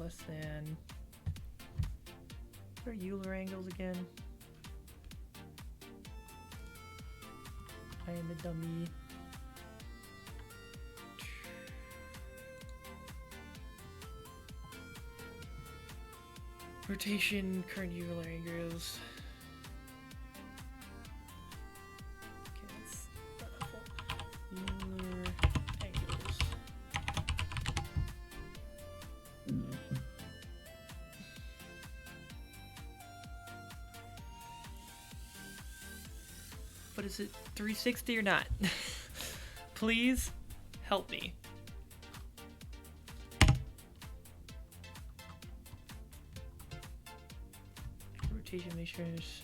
less than, what are Euler angles again? I am a dummy. Rotation, current Euler angles. Okay, that's not helpful. Euler angles. But is it 360 or not? Please help me. Rotation measures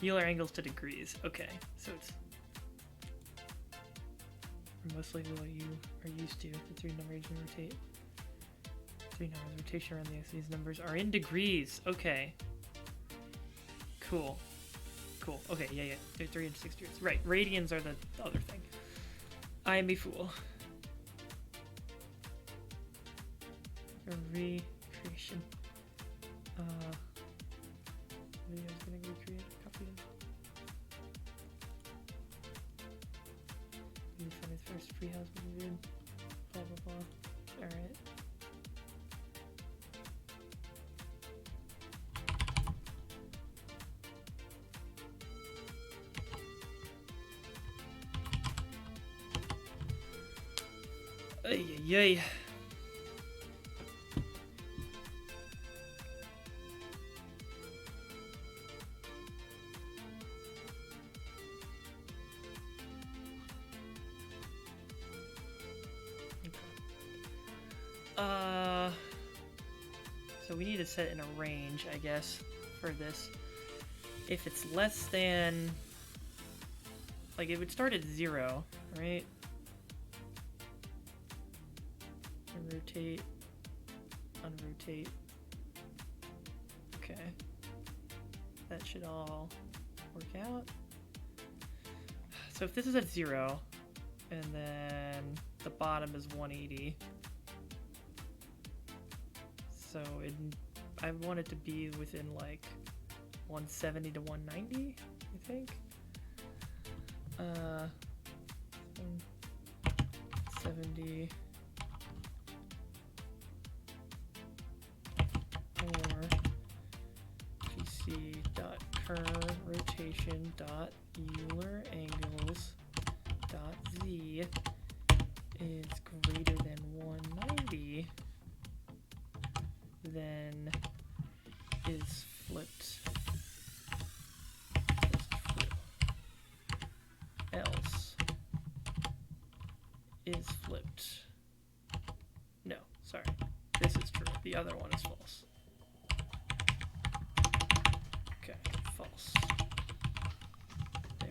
Euler angles to degrees. Okay, so it's most likely what you are used to. The three numbers you rotate. Three numbers rotation around the axis. These numbers are in degrees. Okay. Cool. Cool. Okay, yeah. They're 3 and 6 degrees. Right, radians are the other thing. I am a fool. or recreation. Video is gonna recreate, copy it. You find his first free house movie, blah blah blah. Alright. Ay ay ay. So we need to set in a range, I guess, for this. If it's less than, like, it would start at 0, right? And rotate, unrotate. Okay. That should all work out. So if this is at 0, and then the bottom is 180. So I want it to be within like 170 to 190, I think. 70 or gc.curve rotation dot Euler angles dot z is greater than 190, then is flipped. Else is flipped. No, sorry. This is true. The other one is false. Okay, false. There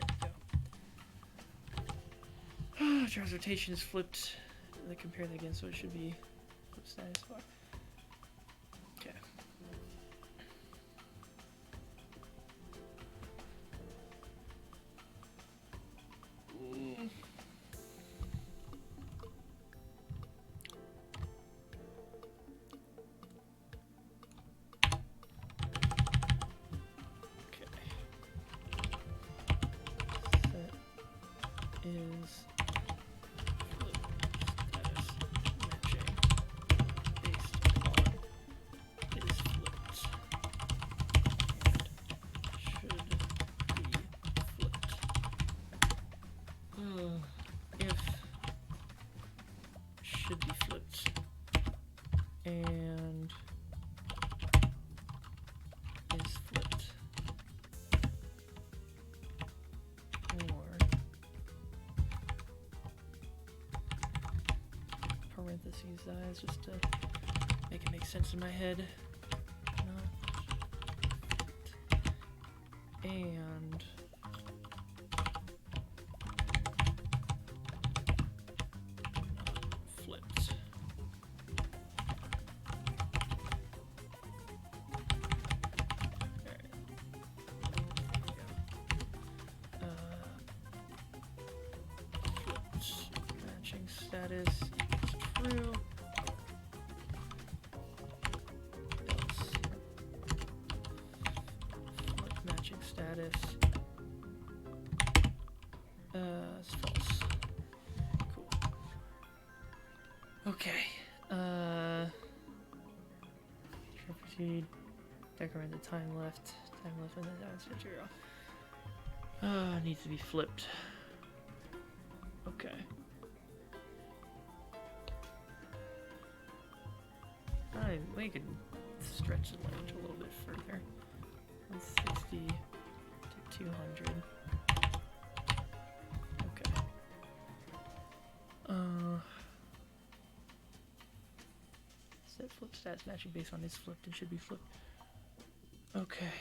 we go. Char's rotation is flipped. Let's compare that again, so it should be flip status bar. Okay. Is flip status matching based on is flipped and should be flipped. If should be flipped and is flipped, or parentheses eyes just to make it make sense in my head. And flipped. Alright. Flipped. Matching status. True. Else. Flip matching status. It's false. Cool. Okay. Proceed. Decrement the time left. Time left and then down to 0. Needs to be flipped. Okay. We could stretch the range a little bit further. 160 to 200. Okay. Set flip stats matching based on is flipped and should be flipped. Okay.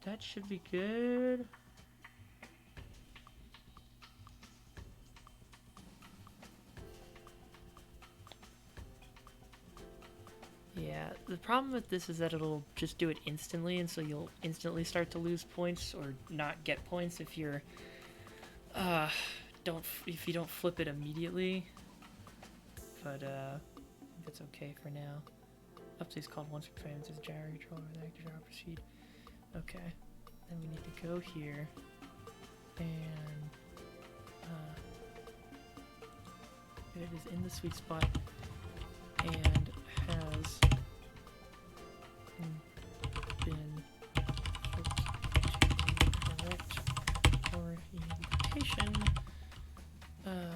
That should be good. Yeah, the problem with this is that it'll just do it instantly, and so you'll instantly start to lose points or not get points if you're if you don't flip it immediately. But I think that's okay for now. update's called once frames as gyro controller with active gyro proceed. Okay. Then we need to go here and it is in the sweet spot and has been correct orientation and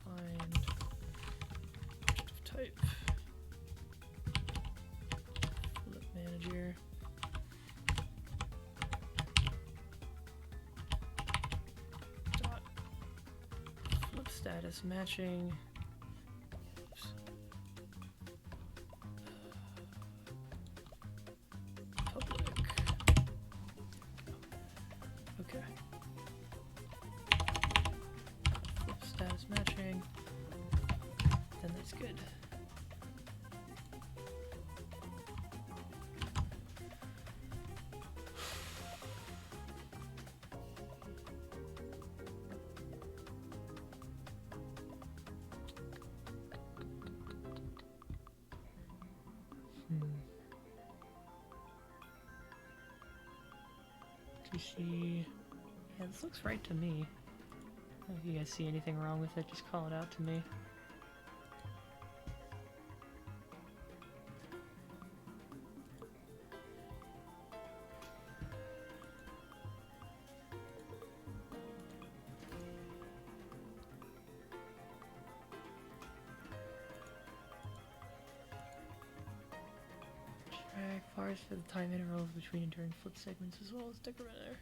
find type flip manager dot flip status matching public. Okay. Flip status matching. Then that's good. To see, yeah, this looks right to me. If you guys see anything wrong with it, just call it out to me. Drag bars for the time intervals between and during flip segments as well as decrementer.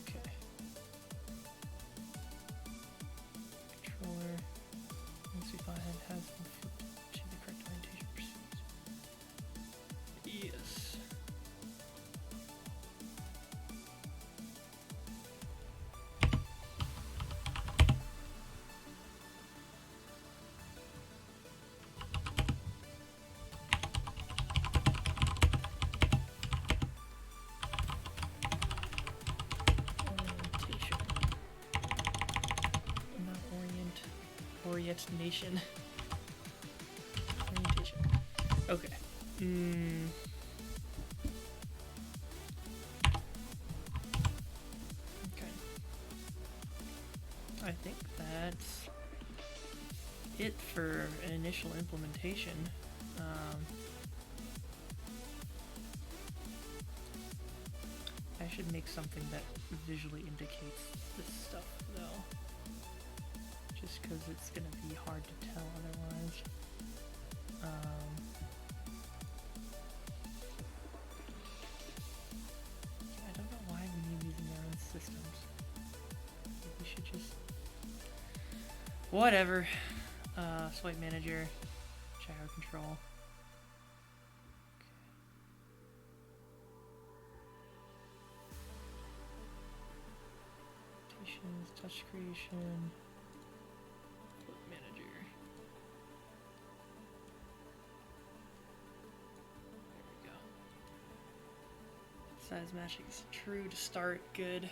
Okay. Controller, once we find it has been flipped to the correct orientation proceeds. Yes. Orientation. Orientation. Okay. Okay. I think that's it for an initial implementation. I should make something that visually indicates this stuff, though. Just because it's going to be hard to tell otherwise. I don't know why we need these in their own systems. We should just... Whatever. Swipe manager. Gyro control. Okay. Touch creation. Manager. There we go. Size matching is true to start. Good.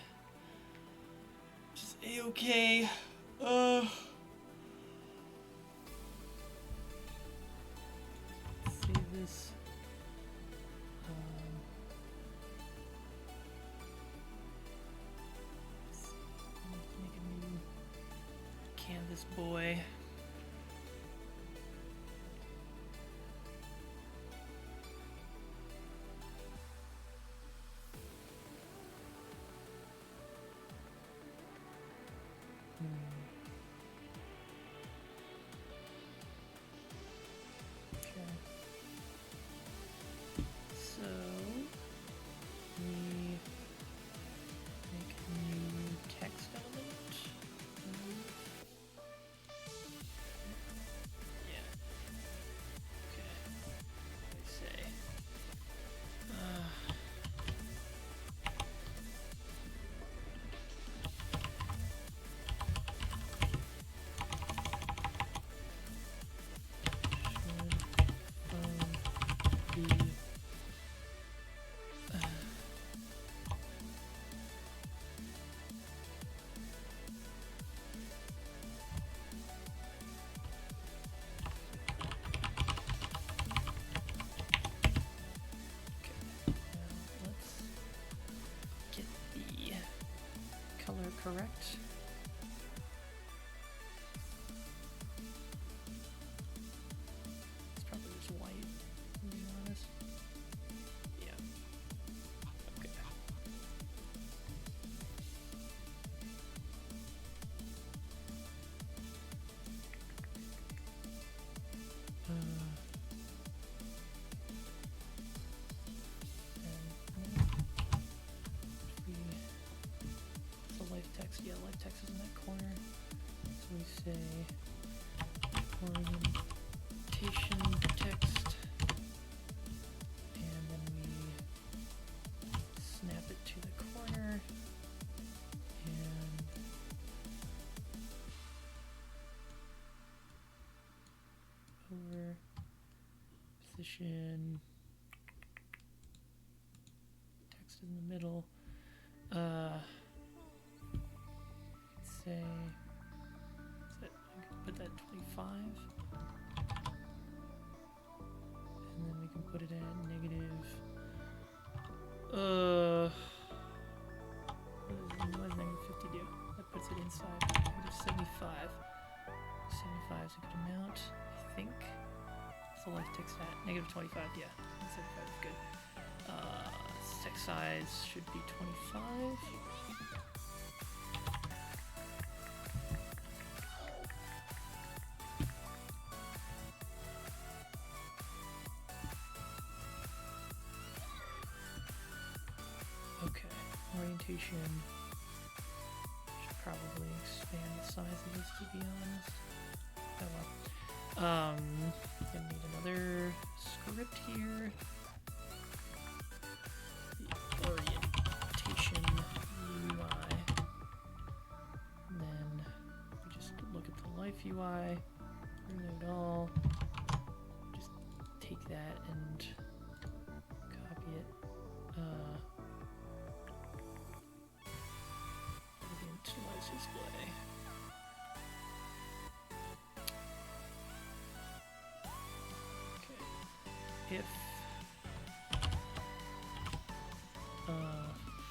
Just a-okay. Save this. Make a new canvas boy. Okay. correct. It's probably just white, to be honest. Yeah. Okay. Life text, yeah, life text is in that corner. So we say orientation text, and then we snap it to the corner, and over position, text in the middle. Say, I can put that 25, and then we can put it at negative. What does negative 50 do? That puts it inside negative 75. 75 is a good amount, I think. What's the life text at? Negative 25, yeah. 75 is good. Text size should be 25. Okay, orientation should probably expand the size of this, to be honest. Oh well. Gonna need another script here. The orientation UI. And then we just look at the life UI, reload all. Just take that and copy it. Initialize display. Okay. If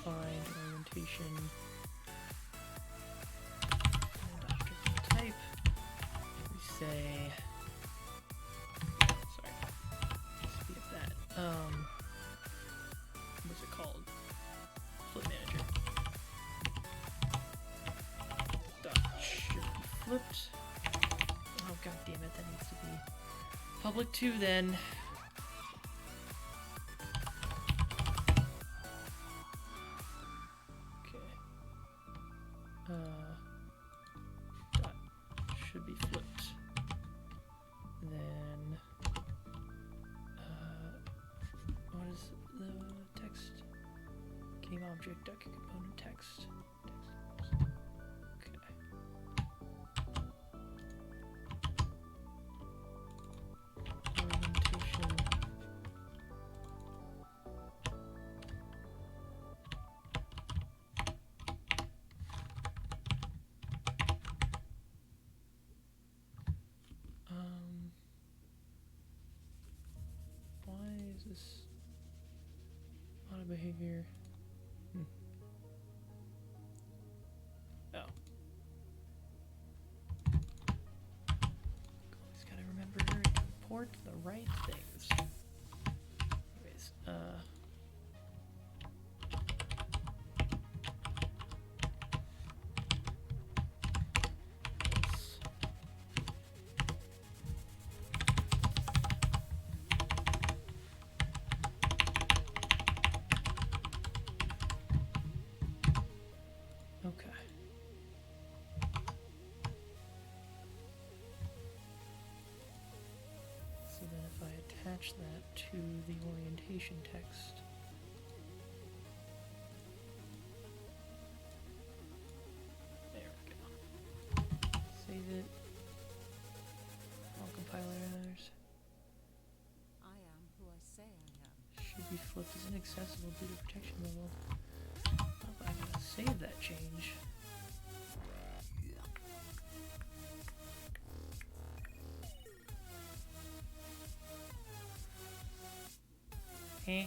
find orientation and type, we say, sorry, speed up that. What's it called? Flip manager. Should be flipped. Oh god damn it, that needs to be public too then. Okay. Dot should be flipped. Then what is the text? Game object duck component text. Why is this auto behavior? Oh. Always gotta remember to import the right things. Anyways, okay. So then if I attach that to the orientation text, there we go. Save it. All compiler errors. I am who I say I am. Should be flipped as inaccessible due to protection level. Oh, but I gotta save that change. Eh?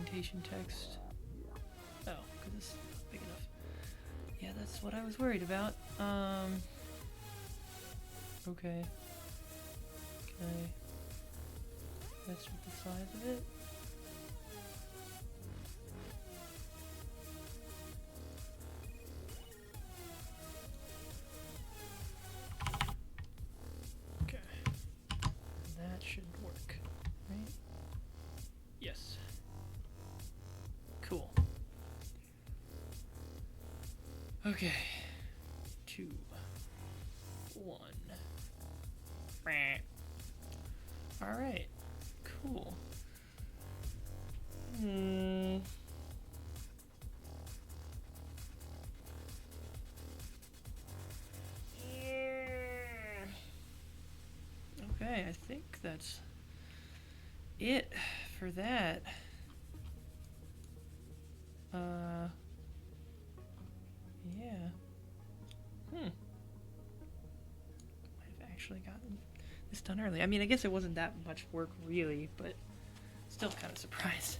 orientation text. Oh, because it's not big enough. Yeah, that's what I was worried about. Okay. Can I mess with the size of it? Okay. That should work, right? Yes. Cool. Okay. 2, 1. Alright. Cool. Okay, I think that's it for that. Yeah. I've actually gotten this done early. I mean, I guess it wasn't that much work really, but still kind of surprised.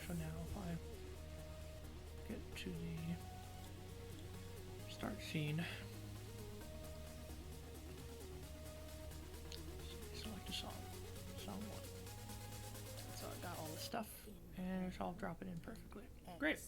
So now if I get to the start scene, select a song, song 1. So I got all the stuff and it's all dropping in perfectly. Great.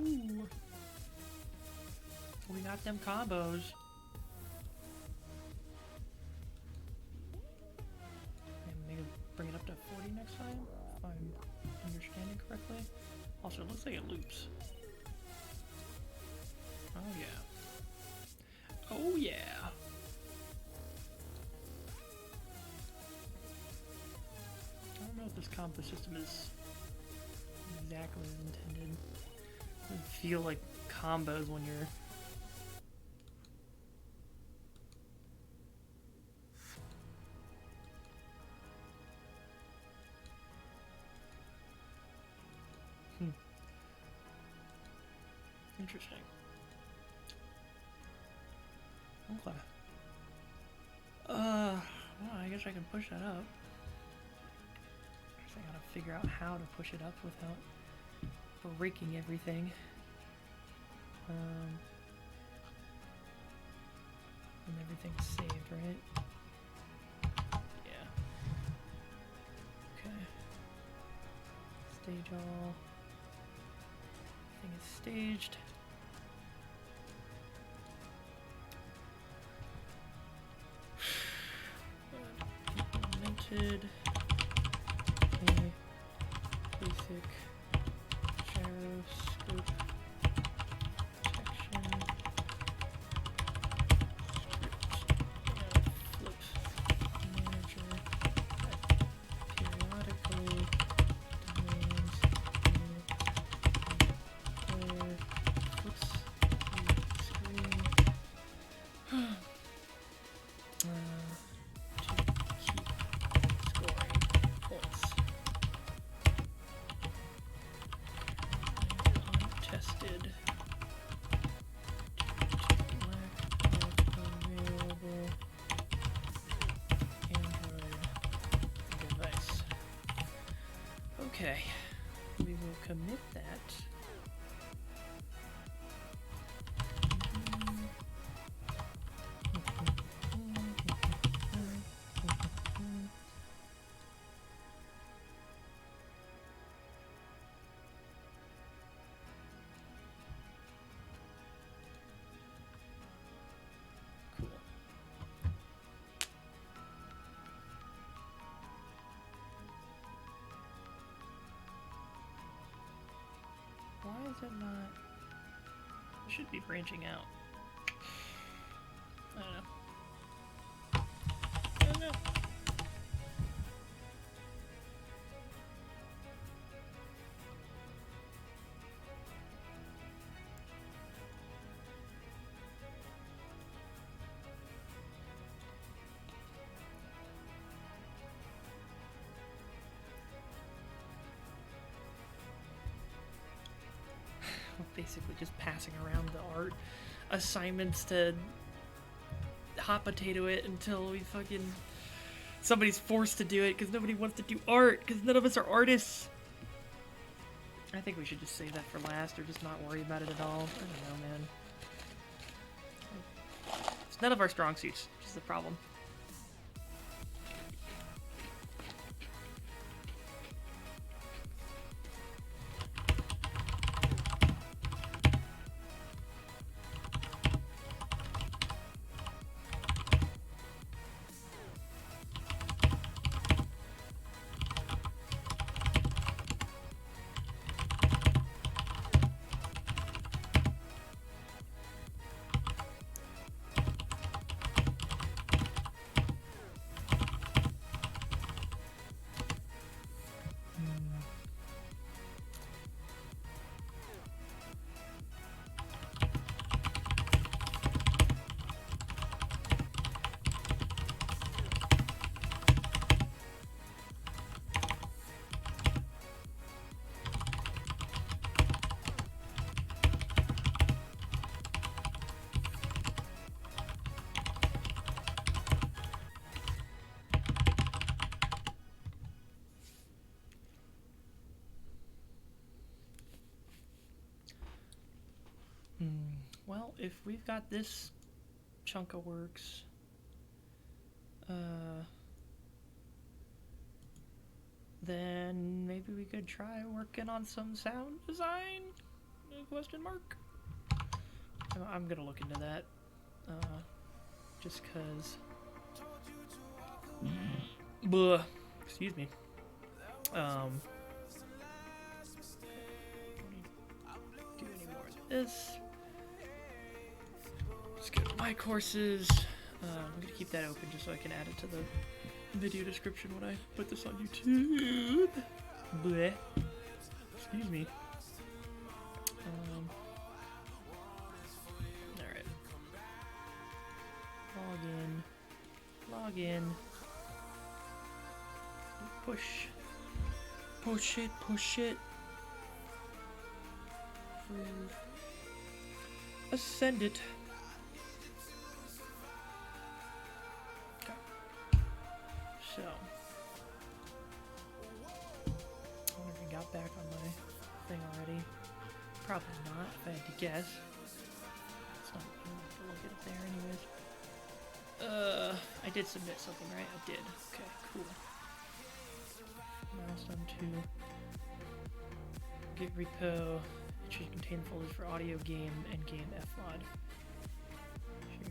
Ooh. We got them combos. And maybe bring it up to 40 next time, if I'm understanding correctly. Also, it looks like it loops. Oh yeah. Oh yeah. I don't know if this combo system is exactly as intended. It doesn't feel like combos when you're interesting. Okay. Well, I guess I can push that up. I gotta figure out how to push it up without breaking everything. And everything's saved, right? Yeah. Okay. Stage all. Everything is staged. Implemented a basic gyroscope detection script and flip manager that periodically demands a player flips the screen to keep scoring points. Untested. Lack of available Android device. Okay, we will commit that. is that not? It should be branching out. I don't know. I don't know. Basically just passing around the art assignments to hot potato it until we fucking somebody's forced to do it because nobody wants to do art because none of us are artists. I think we should just save that for last or just not worry about it at all. I don't know, man. It's none of our strong suits, which is the problem. Well, if we've got this chunk of works, then maybe we could try working on some sound design? Question mark. I'm gonna look into that, just cause. Blah. Excuse me. Don't do any more of this. Let's go to my courses. I'm gonna keep that open just so I can add it to the video description when I put this on YouTube. Bleh. Excuse me. Alright. Log in. Push it. Ascend it. Okay. So, I wonder if I got back on my thing already. Probably not, if I had to guess. It's not I don't have to look at it there anyways. I did submit something, right? I did. Okay, cool. Milestone 2. Git repo. It should contain folders for audio, game, and game fmod.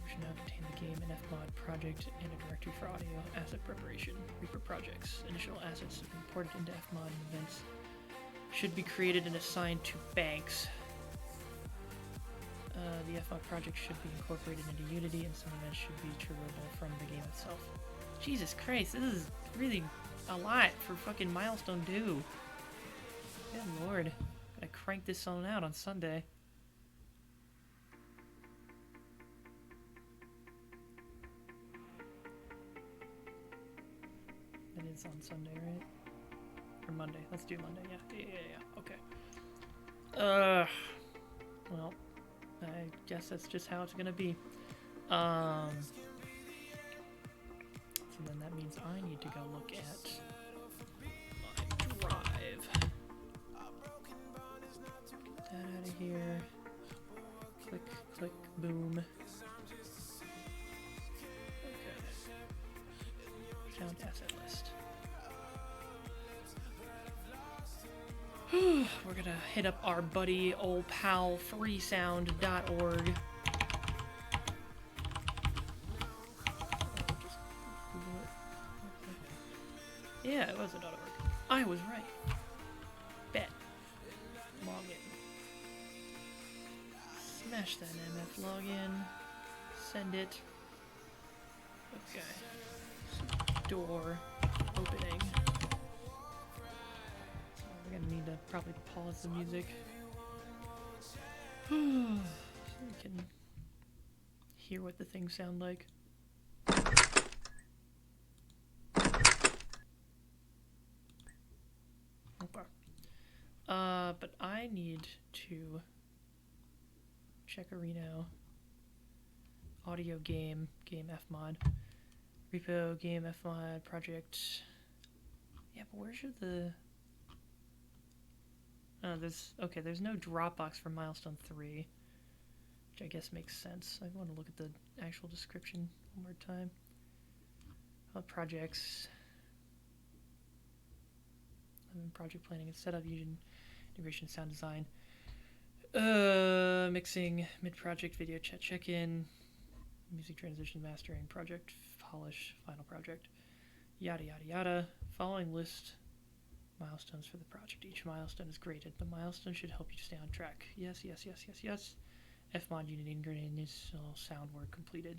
Should now contain the game and fmod project and a directory for audio, asset preparation, Reaper projects. Initial assets have been imported into fmod and events should be created and assigned to banks. The fmod project should be incorporated into Unity, and some events should be triggerable from the game itself. Jesus Christ, this is really a lot for fucking Milestone 2. Good lord. Gotta crank this song out on Sunday. It is on Sunday, right? Or Monday. Let's do Monday. Yeah. Okay. Well, I guess that's just how it's gonna be. So then that means I need to go look at my drive. Get that out of here. Click, boom. Okay. Sound asset list. We're gonna hit up our buddy, old pal, freesound.org. Yeah, it was a .org. I was right. Bet. Log in. Smash that MF login. Send it. Okay. Door opening. So we're gonna need to probably pause the music. So we can hear what the things sound like. Okay. But I need to check Areno. Audio game fmod. Repo, game fmod, project. Yeah, but where should the... there's no Dropbox for Milestone 3. Which I guess makes sense. I want to look at the actual description one more time. Projects. Project planning and setup, using integration, sound design. Mixing, mid-project, video chat check-in, music transition, mastering, project, polish, final project, yada yada yada. Following list milestones for the project. Each milestone is graded. The milestone should help you stay on track. Yes, yes, yes, yes, yes. Fmod unit initial sound work completed.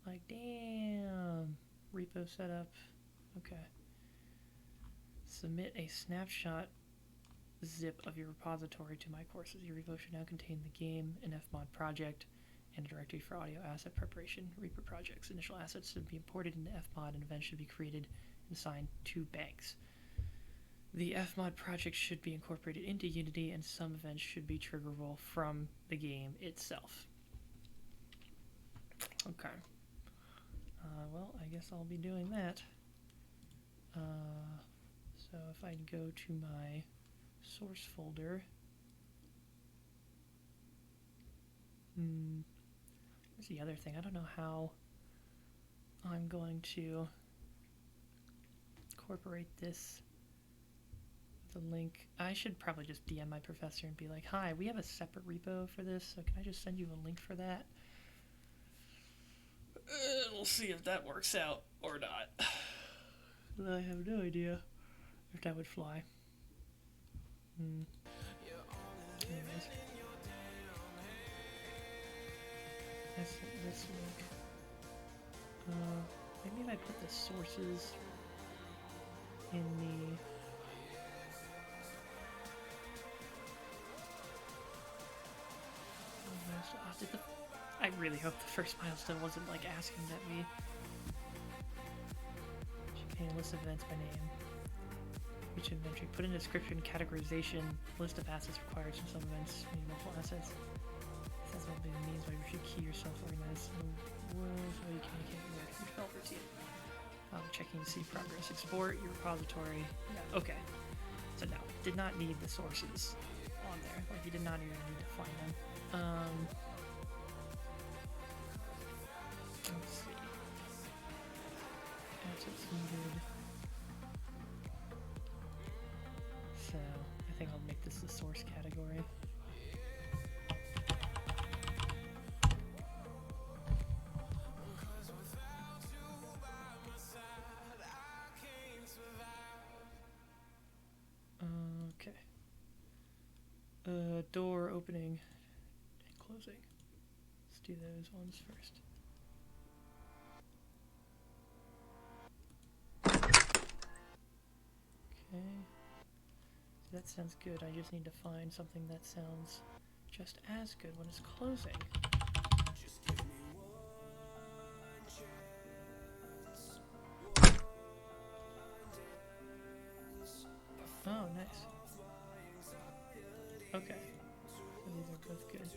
Like, damn. Repo setup. Okay. Submit a snapshot zip of your repository to my courses. Your repo should now contain the game, an fmod project, and a directory for audio asset preparation. Repo projects. Initial assets should be imported into fmod and events should be created and assigned to banks. The fmod project should be incorporated into Unity, and some events should be triggerable from the game itself. Okay. Well, I guess I'll be doing that. So if I go to my source folder, here's the other thing. I don't know how I'm going to incorporate this. The link. I should probably just DM my professor and be like, hi, we have a separate repo for this, so can I just send you a link for that? We'll see if that works out or not. I have no idea if that would fly. Anyways. That's this link. Maybe if I put the sources in the... I really hope the first milestone wasn't like asking that we contain a list of events by name. Each inventory. Put in description, categorization, list of assets required from some events, maybe multiple assets. That's what it means by which you key yourself organized in the world so you communicate with your developer team. Checking to see progress. Export your repository. Yeah, okay. So no, did not need the sources on there. Like you did not even need to find them. Let's see. Assets needed. So I think I'll make this the source category. Okay. Door opening and closing. Let's do those ones first. Okay. So that sounds good. I just need to find something that sounds just as good when it's closing. Oh, nice. Okay. So these are both good.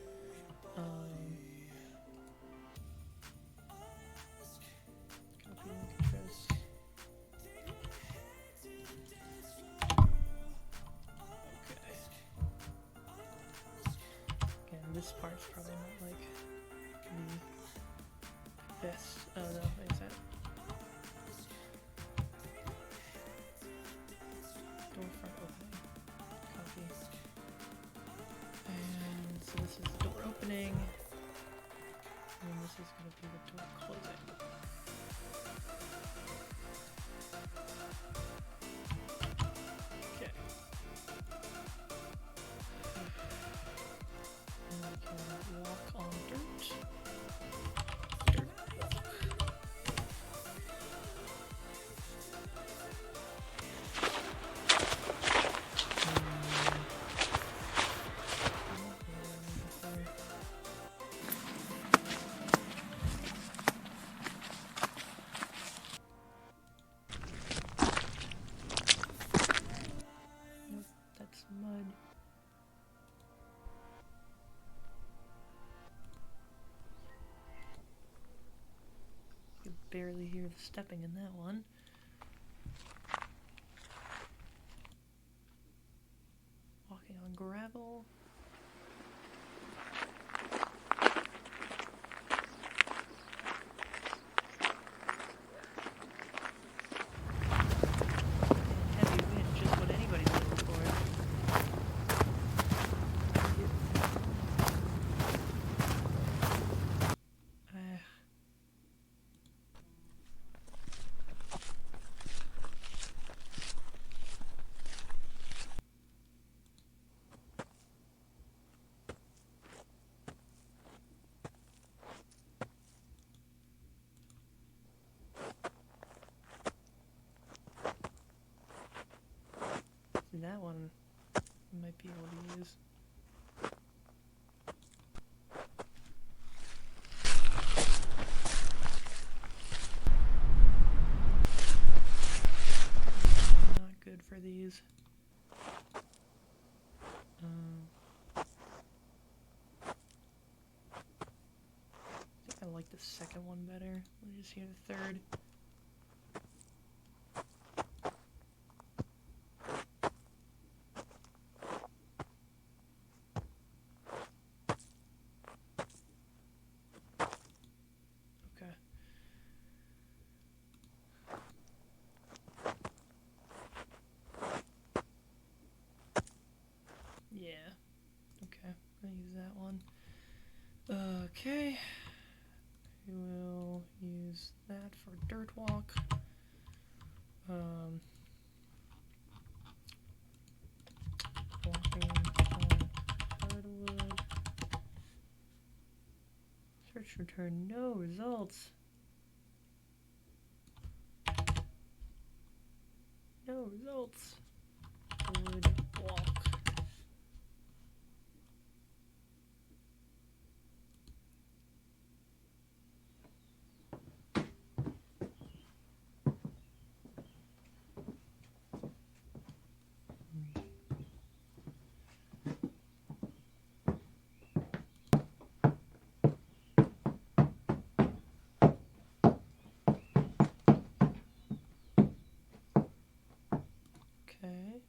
Copy link address. Okay. Again, this part's probably not like the best. Oh no, wait a second. Door front opening. Copy. And so this is the door opening. And this is going to be the door closing. Okay. And we can barely hear the stepping in that one. Walking on gravel. Heavy wind, just what anybody's looking for. That one I might be able to use. Not good for these. I think I like the second one better. Let me just hear the third. Okay. Yeah. Okay, I'm gonna use that one. Okay. We will use that for dirt walk. Walking on hardwood. Search return no results. No results. Wood walk. Okay.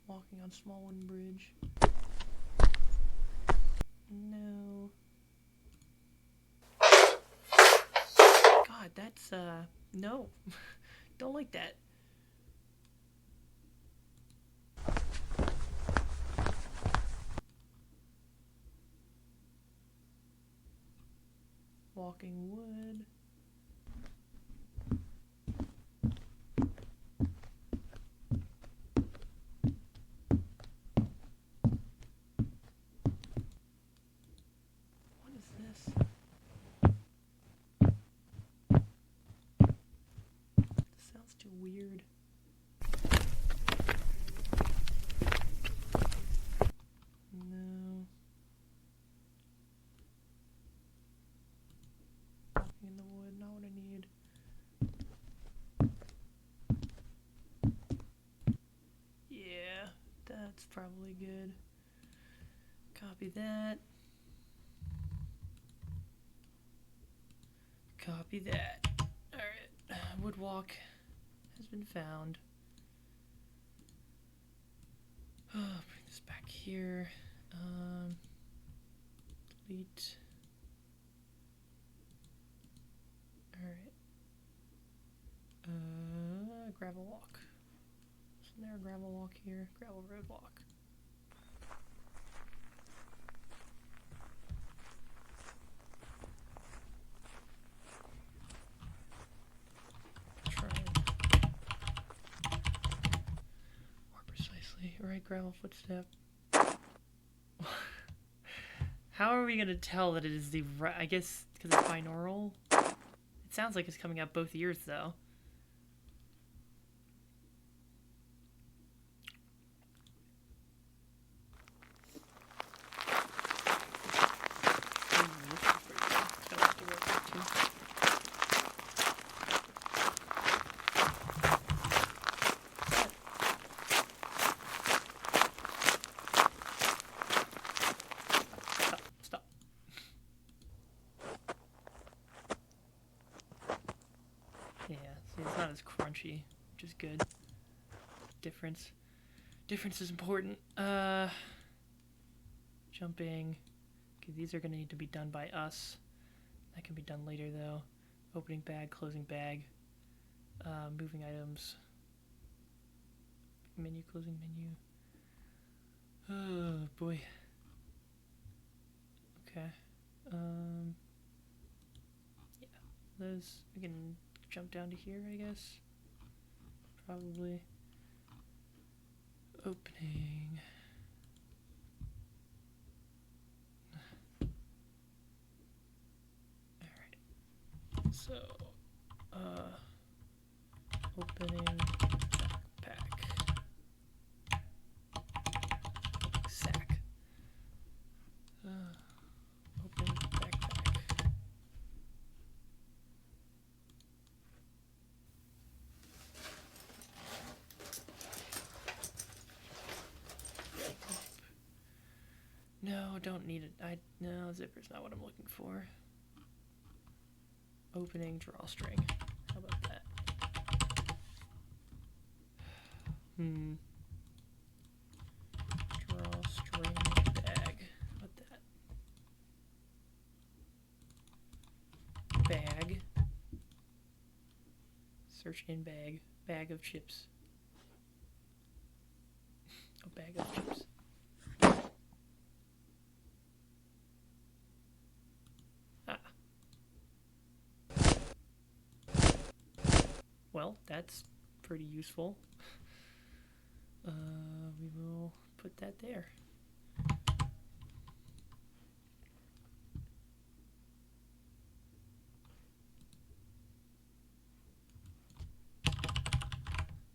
Walking on small wooden bridge. No. God, that's, no. Don't like that. Walking wood. What is this? This sounds too weird. No. Walking in the wood, not what I need. Yeah, that's probably good. Copy that. Copy that. Alright, woodwalk has been found. Bring this back here. Delete. Alright. Gravel walk. Isn't there a gravel walk here? Gravel road walk. Try it. More precisely. Right gravel footstep. How are we gonna tell that it is the right? I guess because it's binaural. It sounds like it's coming out both ears though. Stop. punchy, which is good. Difference is important. Jumping. Okay, these are gonna need to be done by us. That can be done later though. Opening bag, closing bag, moving items. Menu, closing menu. Oh boy. Okay. Yeah. Those we can jump down to here, I guess. Probably. Opening. Alright. So opening backpack. Sack. Open backpack. No, don't need it. No, zipper's not what I'm looking for. Opening drawstring. How about that? Drawstring bag. How about that? Bag. Search in bag. Bag of chips. A bag of chips. Well, that's pretty useful. We will put that there.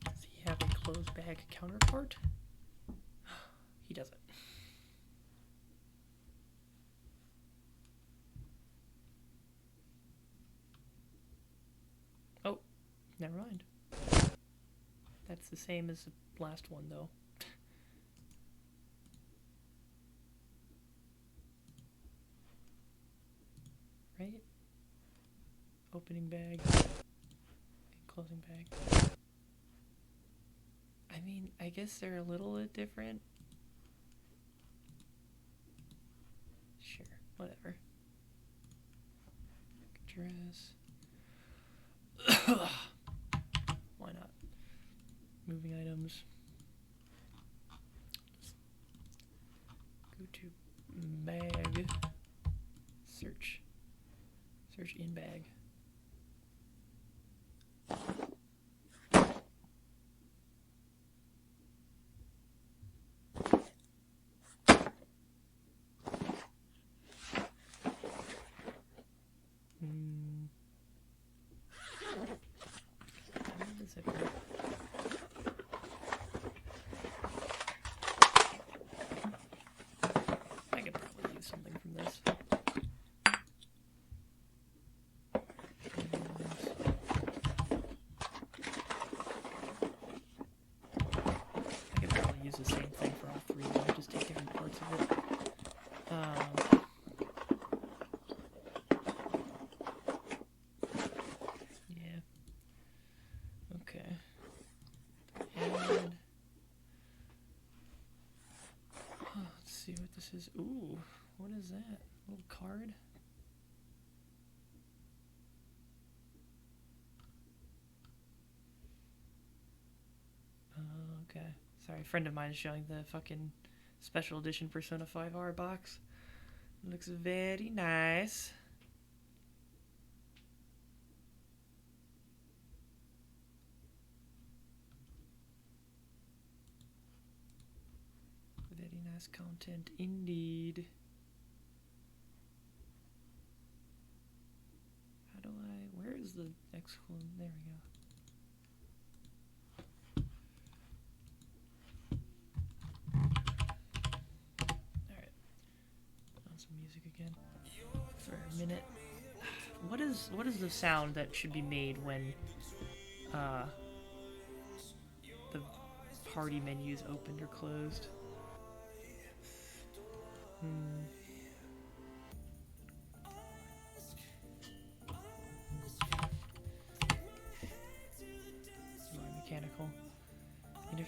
Does he have a closed bag counterpart? He doesn't. Oh, never mind. That's the same as the last one, though. Right? Opening bag. And closing bag. I mean, I guess they're a little bit different. Sure, whatever. Dress. Why not? Moving items. Go to bag. Search. Search in bag. I could probably use something from this. I could probably use the same thing for all three of them, just take different parts of it. Yeah. Okay. And let's see what this is. Ooh, what is that? A little card? Okay. Sorry, a friend of mine is showing the fucking special edition Persona 5R box. It looks very nice. Very nice content indeed. How do I... Where is the exclamation? There we go. Music again for a minute. What is the sound that should be made when the party menu is opened or closed?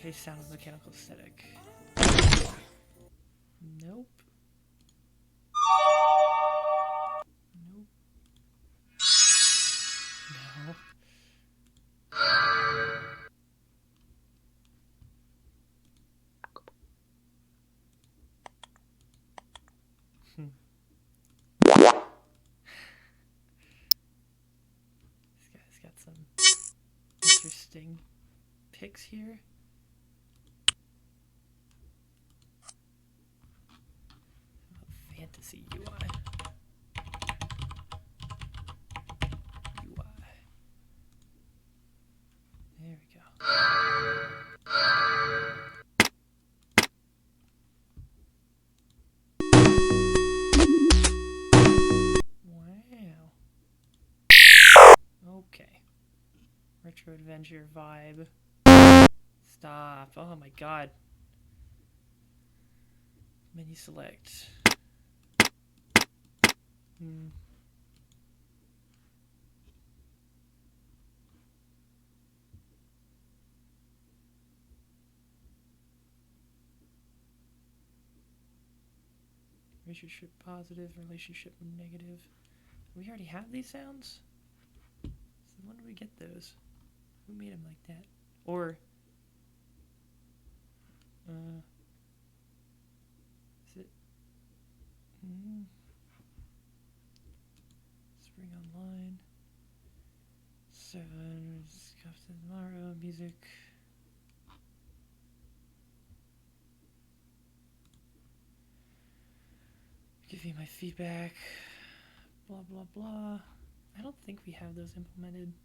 Interface sound with mechanical aesthetic. Nope. Nope. No. This guy's got some interesting picks here. Fantasy UI. There we go. Wow. Okay. Retro adventure vibe. Stop. Oh my god. Menu select. Relationship positive, relationship negative. We already have these sounds? So when did we get those? Who made them like that? Or is it Spring Online? 7 Captain Tomorrow music. Give me my feedback. Blah blah blah. I don't think we have those implemented. I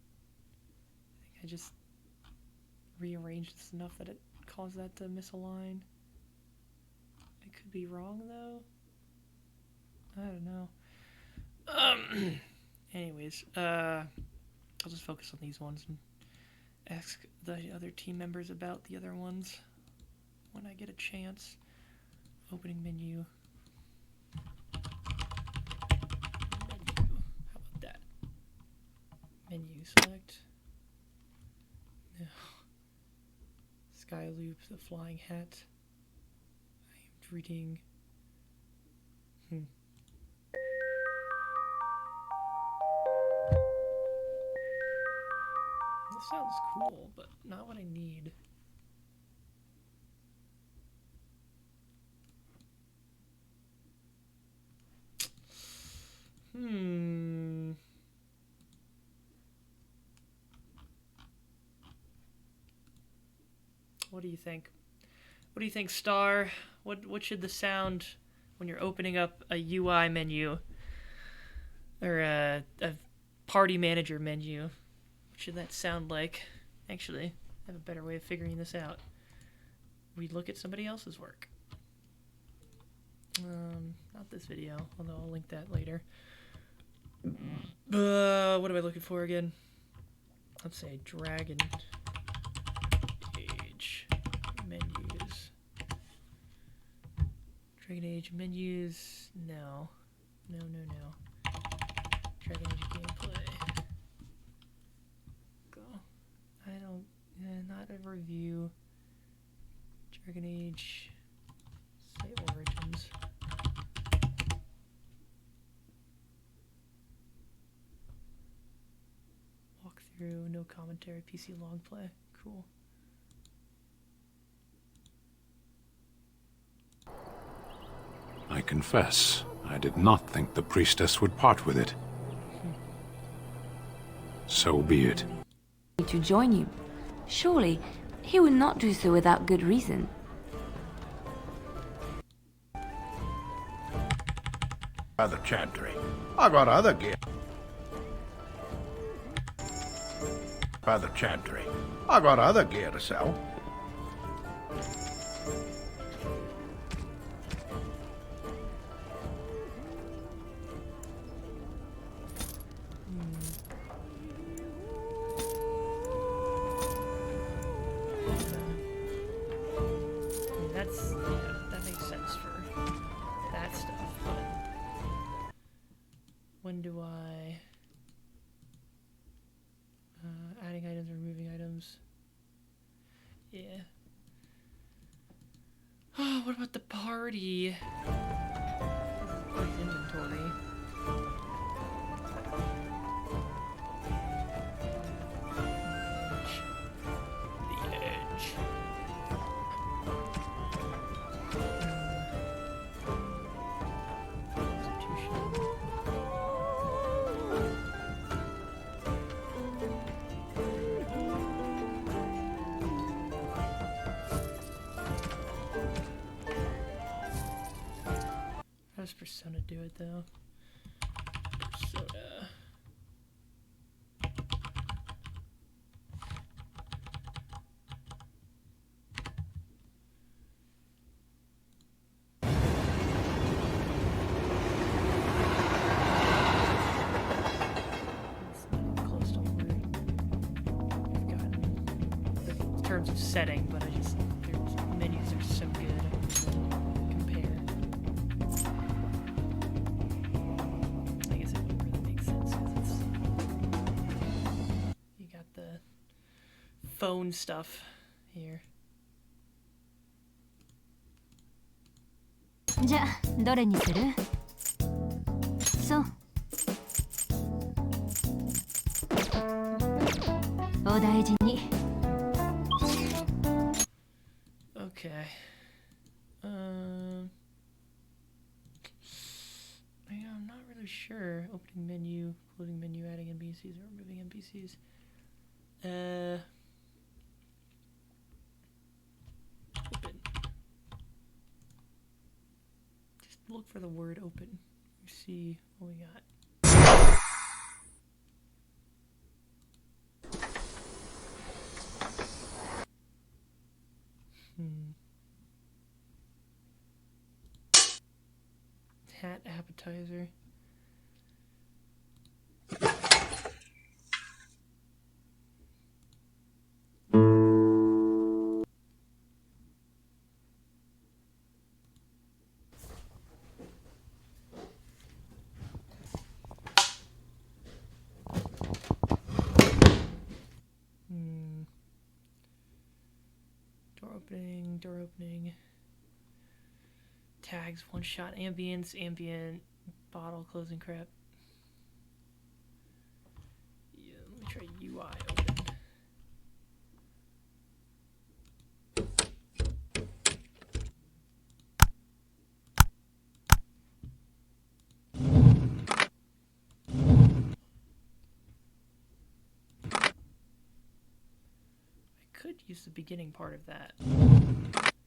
think I just rearranged this enough that it caused that to misalign. I could be wrong though. I don't know. Anyways, I'll just focus on these ones and ask the other team members about the other ones when I get a chance. Opening menu. How about that? Menu select. No. Skyloop, the flying hat. I am reading. This sounds cool, but not what I need. What do you think? What do you think, Star? What should the sound when you're opening up a UI menu or a party manager menu? What should that sound like? Actually, I have a better way of figuring this out. We look at somebody else's work. Not this video, although I'll link that later. What am I looking for again? Let's say Dragon Age menus. Dragon Age menus. No. Dragon Age gameplay. Go. I don't. Not a review. Dragon Age. Say Origins. Walkthrough, no commentary, PC long play. Cool. I confess, I did not think the priestess would part with it. So be it. To join you. Surely, he would not do so without good reason. Other chantry. I got other gear. Other chantry. I got other gear to sell. That makes sense for that stuff, but when do I adding items, removing items? Yeah. Alrighty. Where's inventory? The edge. Constitution. How does Persona do it though? Persona. It's not close, don't worry. I've gotten the terms of setting, but I just their menus are so good. I don't compare. I guess it wouldn't really make sense because it's you got the phone stuff here. じゃあどれにする？そう。お大事に。Okay. Yeah, I'm not really sure. Opening menu, closing menu, adding NPCs, or removing NPCs. Open. Just look for the word open. See what we got. Hat appetizer. Door opening. Tags, one shot, ambience, ambient, bottle, closing crap. Yeah, let me try UI open. I could use the beginning part of that.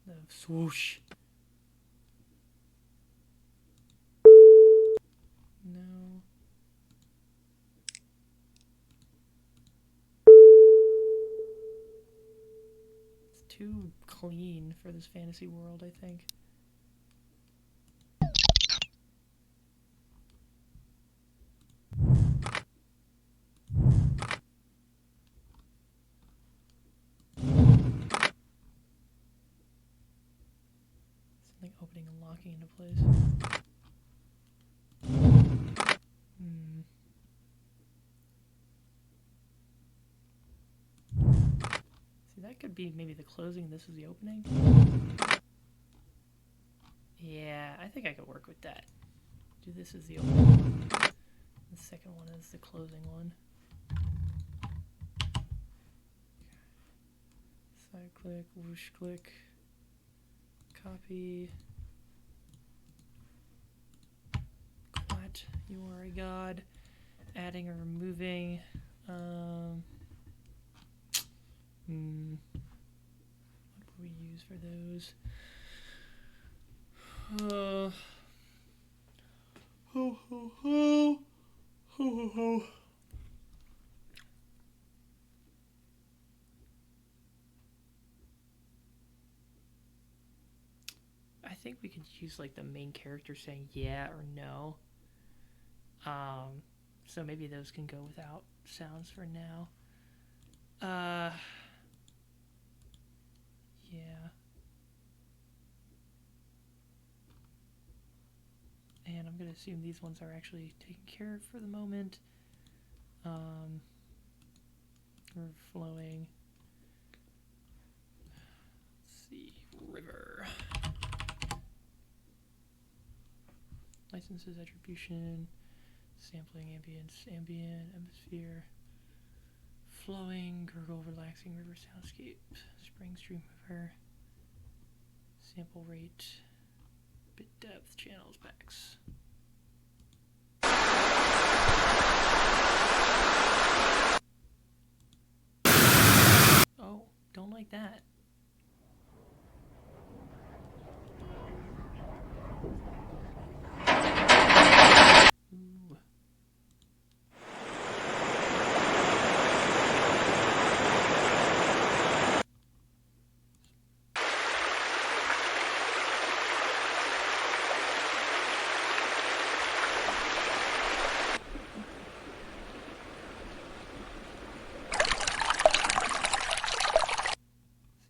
The swoosh. No. It's too clean for this fantasy world, I think. Something opening and locking into place. See, that could be maybe the closing, this is the opening. Yeah, I think I could work with that. Do this as the opening one. The second one is the closing one. Side click, whoosh click, copy. Quat, you are a god. Adding or removing. What do we use for those? Ho ho ho. Ho ho ho. I think we could use like the main character saying yeah or no. So maybe those can go without sounds for now. Yeah. And I'm gonna assume these ones are actually taken care of for the moment. We're flowing. Let's see, river. licenses, attribution, sampling, ambience, ambient, atmosphere, flowing, gurgle, relaxing, river soundscape, spring, stream, river, sample rate, bit depth, channels, max. Oh, don't like that. Ooh.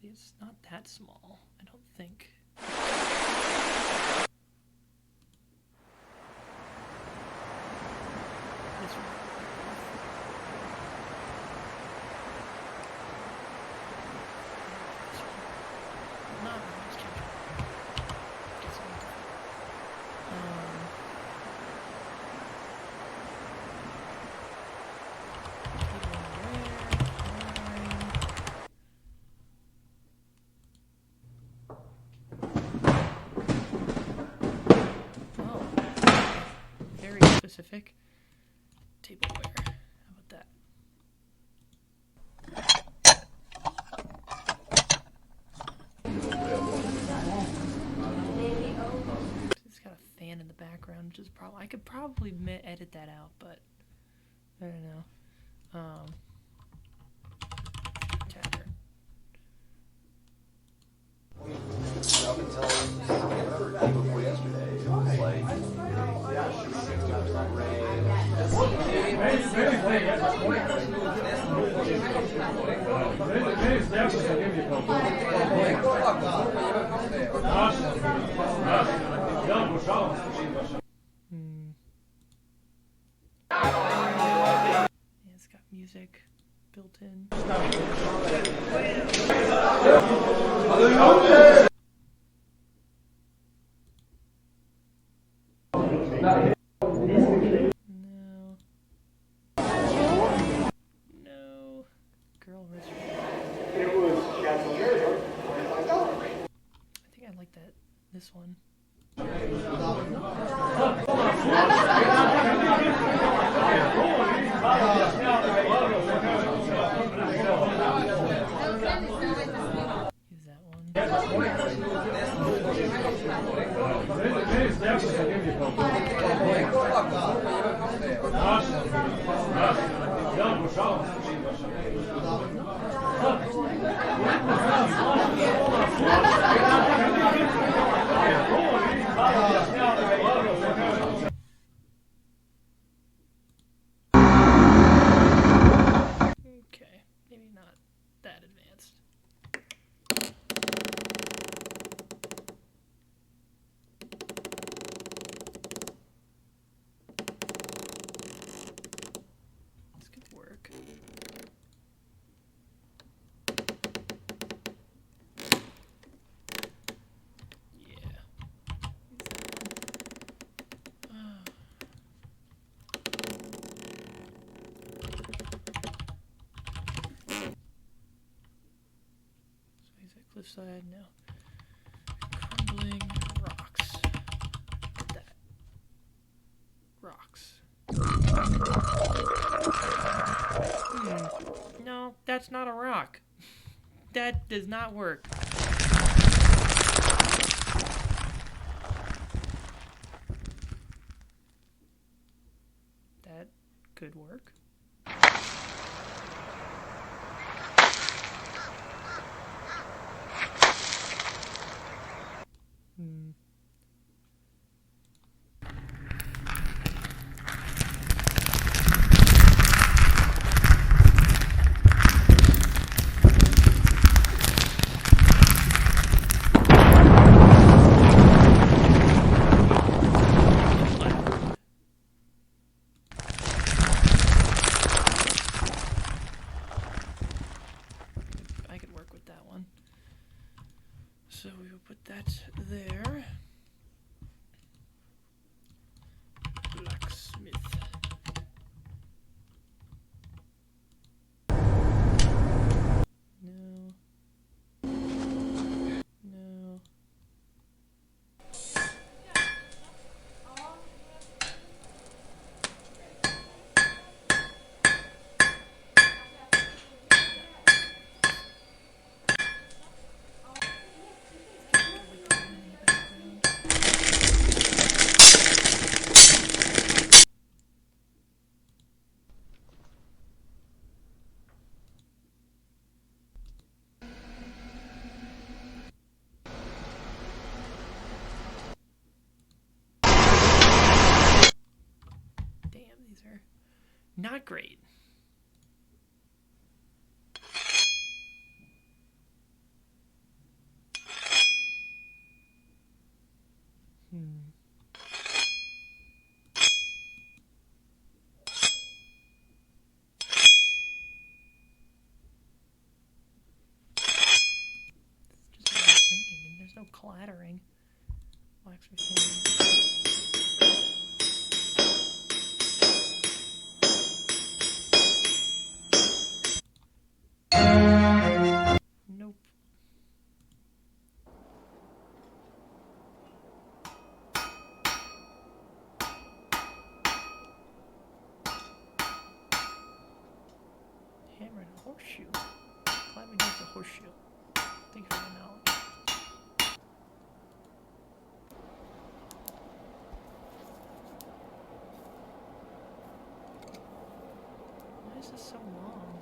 See, it's not that small, I don't think. This one. This one. Not really, let's change it. Get something different. Oh, very specific. Tableware. How about that? It's got a fan in the background, which is a problem. I could probably edit that out, but I don't know. Chatter. Yeah, it's got music built in. No. No. Girl restaurant. I think I like that. This one. Use that one. Okay, maybe not that advanced. This could work. Yeah. Use that one. So he's at cliffside now. Crumbling rocks. Look at that. Rocks. No, that's not a rock. That does not work. That could work. Not great. Just not ringing, and there's no clattering. Wax nope. Hammer and a horseshoe. Climbing needs a horseshoe. Thank you for the knowledge. Why is this so long?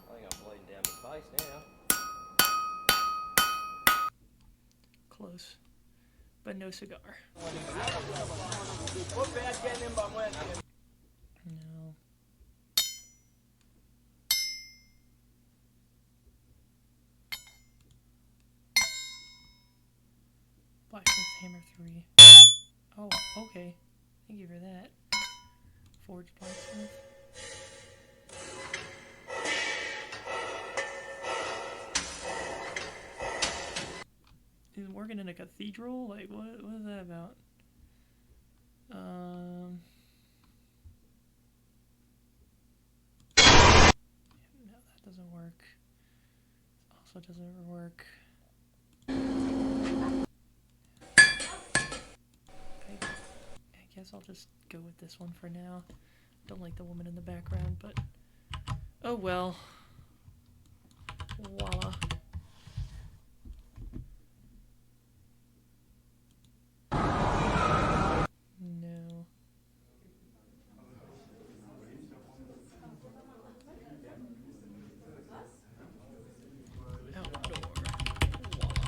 I think I'm bleeding down my face now. Close. But no cigar. No. Blacksmith hammer 3. Oh, okay. Thank you for that. Forged blacksmith. Is working in a cathedral? Like, what is that about? No, that doesn't work. Also doesn't work. I guess I'll just go with this one for now. Don't like the woman in the background, but oh well. Voila. No. Outdoor. Voila.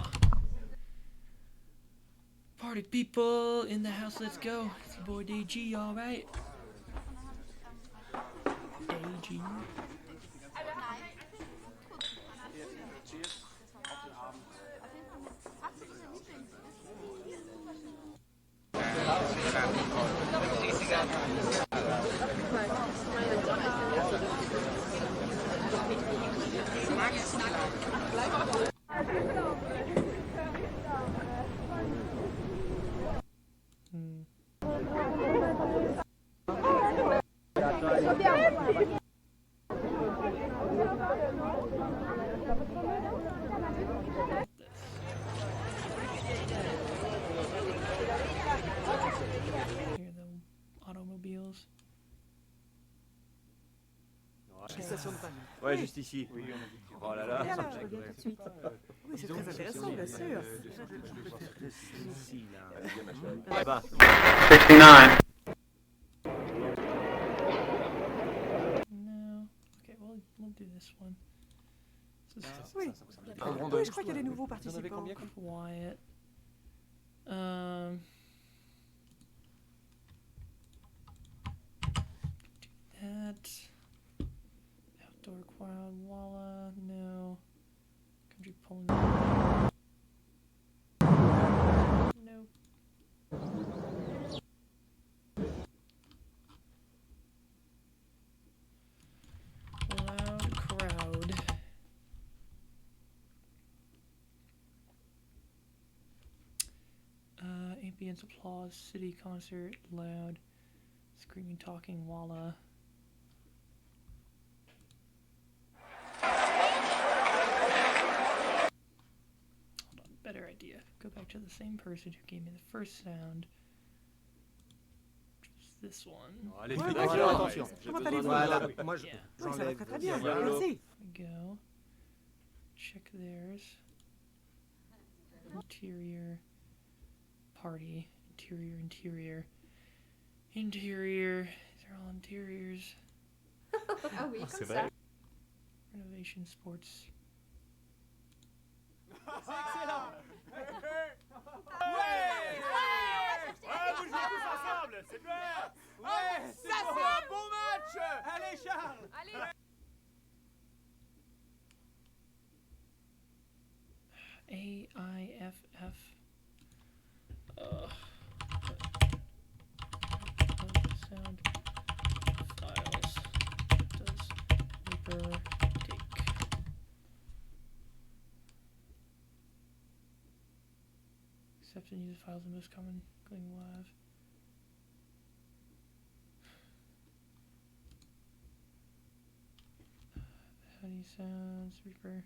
Party people in the house, let's go. It's your boy DG, alright? AG. Hear the automobiles. Ouais, juste ici. Oh là là. Oui, c'est très intéressant, bien sûr. Là-bas. 69. No. Okay, we'll do this one. This is Oui. Oui, je crois qu'il y a des nouveaux participants. quiet. That. Outdoor crowd, Walla, no. Country pulling. Nope. Loud crowd. Ambient applause, city concert, loud, screaming, talking, Walla. Hold on, better idea. Go back to the same person who gave me the first sound. Just this one. Allez, Ouais, fais d'accord, gaffe. attention. Comment allez-vous? Voilà. Oui, Moi, ça va très très bien. Viens, l'eau. Merci. Go. Check theirs. Interior. Party. Interior. Interior. These are all interiors. Ah oui, comme ça. Renovation, sports. C'est excellent. Ouais, ça c'est un bon match. Allez Charles. Allez. AIFF. Sound files does Reaper take? Accept and use files the most common going live. How do you sounds Reaper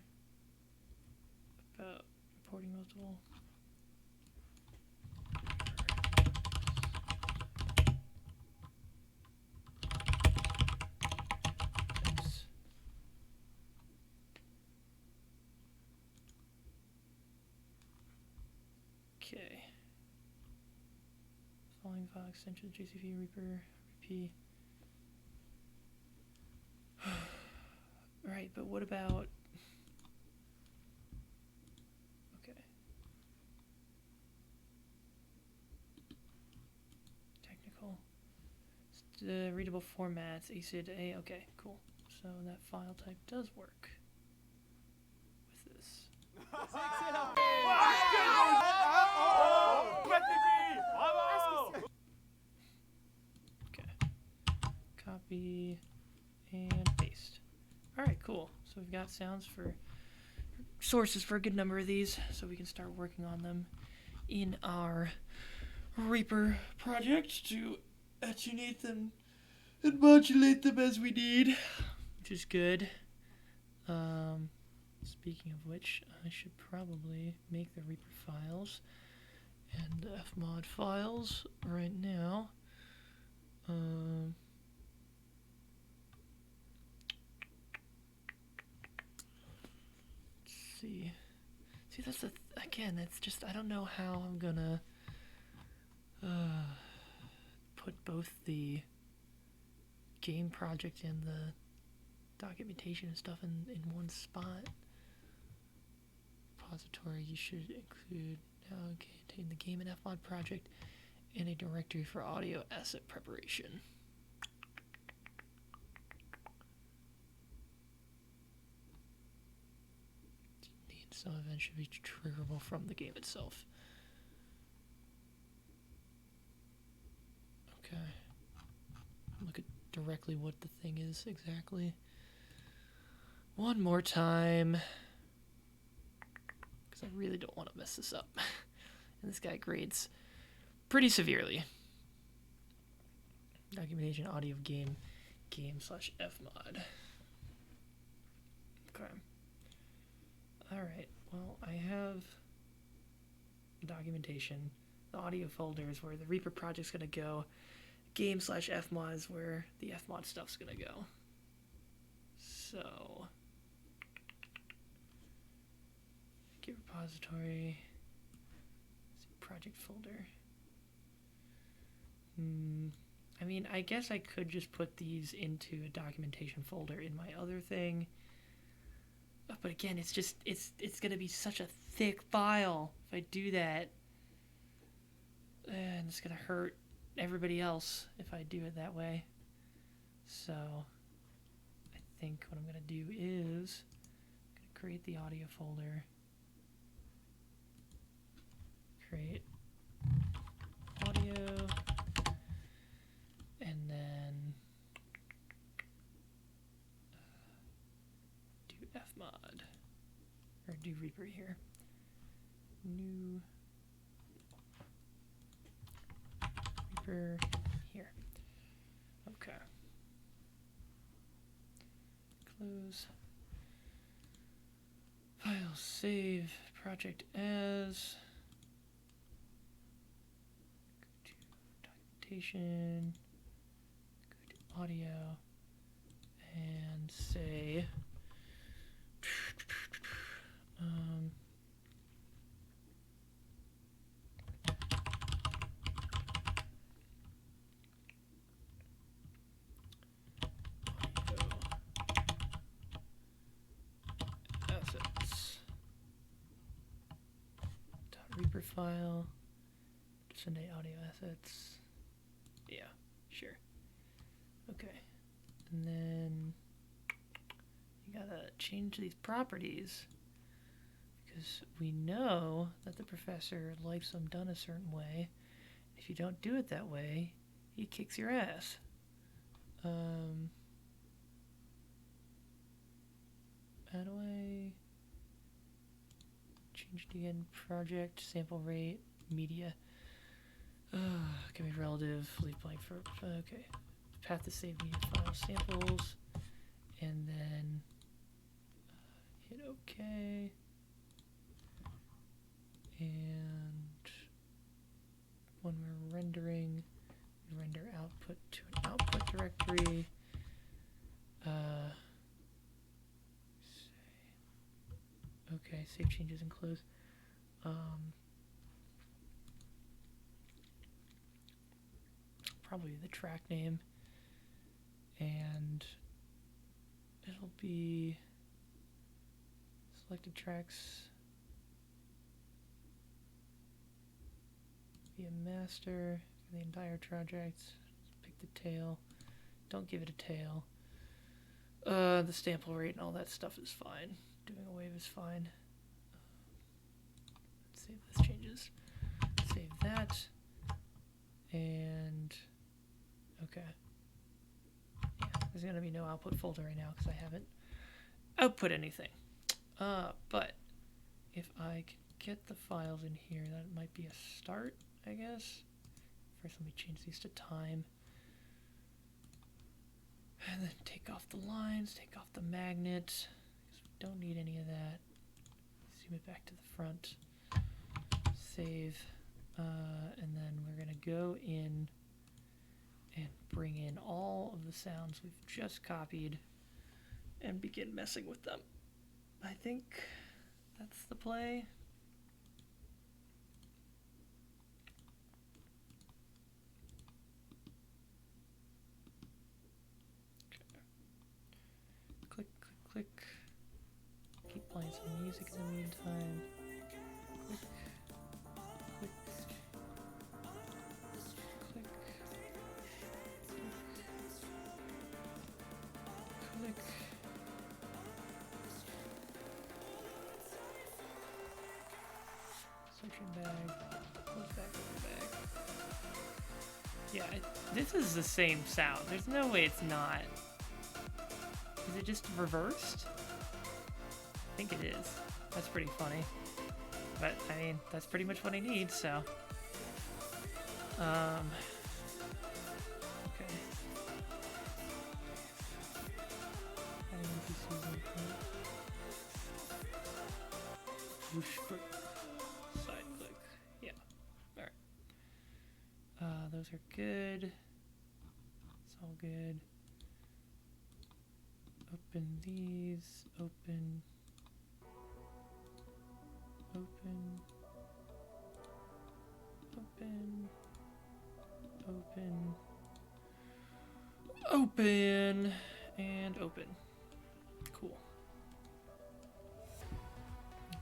about importing multiple? Oops. Okay. Following file extension JCV Reaper RP. Right, but what about? Okay. Technical. Readable formats, ACID A. Okay, cool. So that file type does work with this. Okay. Copy and paste. Alright, cool. So we've got sounds for sources for a good number of these, so we can start working on them in our Reaper project to attenuate them and modulate them as we need, which is good. Speaking of which, I should probably make the Reaper files and fmod files right now. See, that's the again. That's just I don't know how I'm gonna put both the game project and the documentation and stuff in one spot. Repository you should include contain the game and fmod project and a directory for audio asset preparation. Some event should be triggerable from the game itself. Okay. Look at directly what the thing is exactly. One more time. Because I really don't want to mess this up. And this guy grades pretty severely. Documentation audio of game /fmod. Okay. Alright, well, I have documentation. The audio folder is where the Reaper project's gonna go. Game /fmod is where the fmod stuff's gonna go. So, Git repository, project folder. I mean, I guess I could just put these into a documentation folder in my other thing. But again, it's gonna be such a thick file if I do that, and it's gonna hurt everybody else if I do it that way. So I think what I'm gonna do is I'm gonna create the audio folder, create audio, and then fmod, or do Reaper here. New Reaper here. Okay. Close. File save project as. Go to documentation. Go to audio, and say. Assets. Reaper file. Send audio assets. Yeah, sure. Okay. And then you gotta change these properties because we know that the professor likes them done a certain way. If you don't do it that way, he kicks your ass. How do I change it again? Project, sample rate, media. Can be relative, leave blank for, okay. Path to save media file samples, and then hit OK. And when we're rendering, we render output to an output directory. Okay, save changes and close. Probably the track name, and it'll be selected tracks, be a master for the entire project. Pick the tail, don't give it a tail. The sample rate and all that stuff is fine. Doing a wave is fine. Let's see if this changes. Save that. And okay. Yeah, there's gonna be no output folder right now because I haven't output anything. But if I can get the files in here, that might be a start, I guess. First, let me change these to time. And then take off the lines, take off the magnet, because we don't need any of that. Zoom it back to the front. Save. And then we're going to go in and bring in all of the sounds we've just copied and begin messing with them. I think that's the play. Click, click, click. Keep playing some music in the meantime. Click, click, click, click. Searching bag. Close back, open bag. Yeah, this is the same sound. There's no way it's not. Is it just reversed? I think it is. That's pretty funny. But, I mean, that's pretty much what I need, so. Okay. Whoosh click. Side click. Yeah. Alright. Those are good. It's all good. Open these. Open. Open. Open. Open. Open. And open. Cool.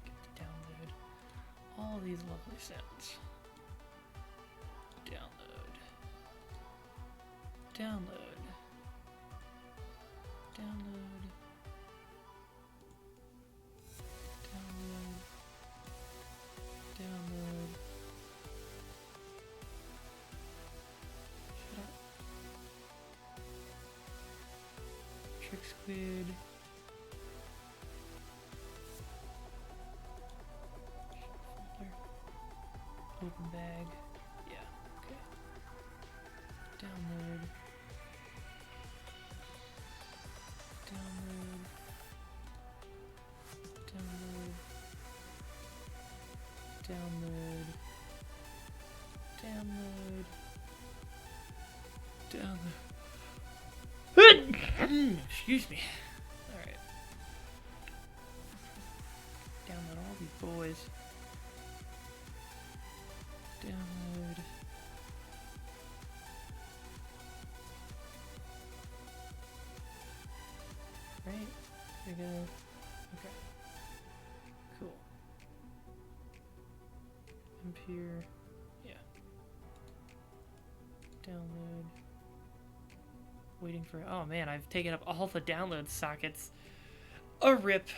Get to download all these lovely sounds. Download. Download. Download. Download. Download. Shut up. Trick squid. Folder. Open bag. Yeah, okay. Download. Download. Download. Download. Download. Download. Excuse me. Alright. Download all these boys. Download. Right? You're gonna. Okay. Cool. Up here. Yeah. Download. Waiting for. Oh man, I've taken up all the download sockets. A rip.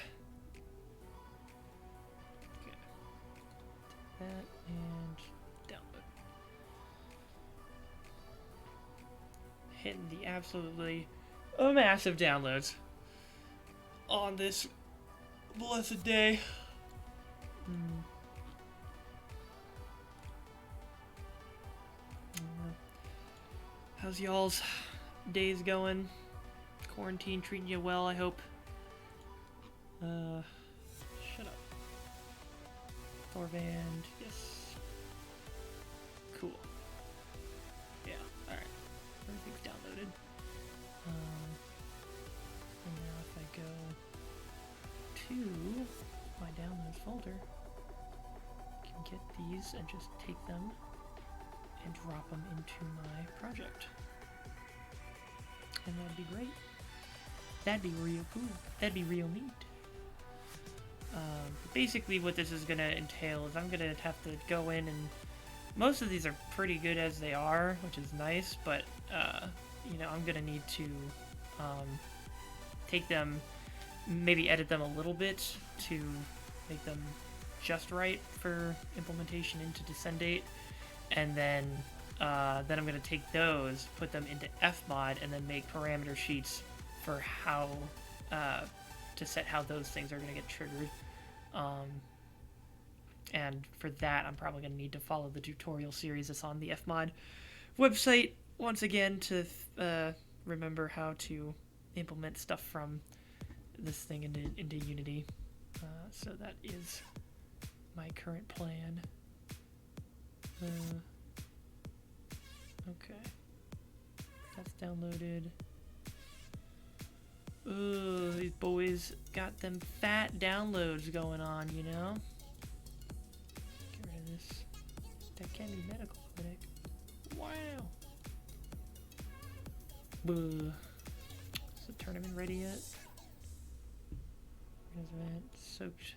Okay. That and download. Hitting the absolutely massive downloads on this blessed day. How's y'all's days going? Quarantine treating you well, I hope. Shut up. Thorvand, yes. Cool. Yeah, alright. Everything's downloaded. And now if I go to my downloads folder, I can get these and just take them and drop them into my project. And that'd be great. That'd be real cool. That'd be real neat. Basically what this is going to entail is I'm going to have to go in and most of these are pretty good as they are, which is nice, but you know, I'm going to need to take them, maybe edit them a little bit to make them just right for implementation into Descendate, and then I'm going to take those, put them into Fmod, and then make parameter sheets for how to set how those things are going to get triggered. And for that, I'm probably going to need to follow the tutorial series that's on the Fmod website once again to remember how to implement stuff from this thing into Unity. So that is my current plan. Okay. That's downloaded. Ooh, these boys got them fat downloads going on, you know? Get rid of this. That can be medical clinic. Wow. Is the tournament ready yet? Event soaked.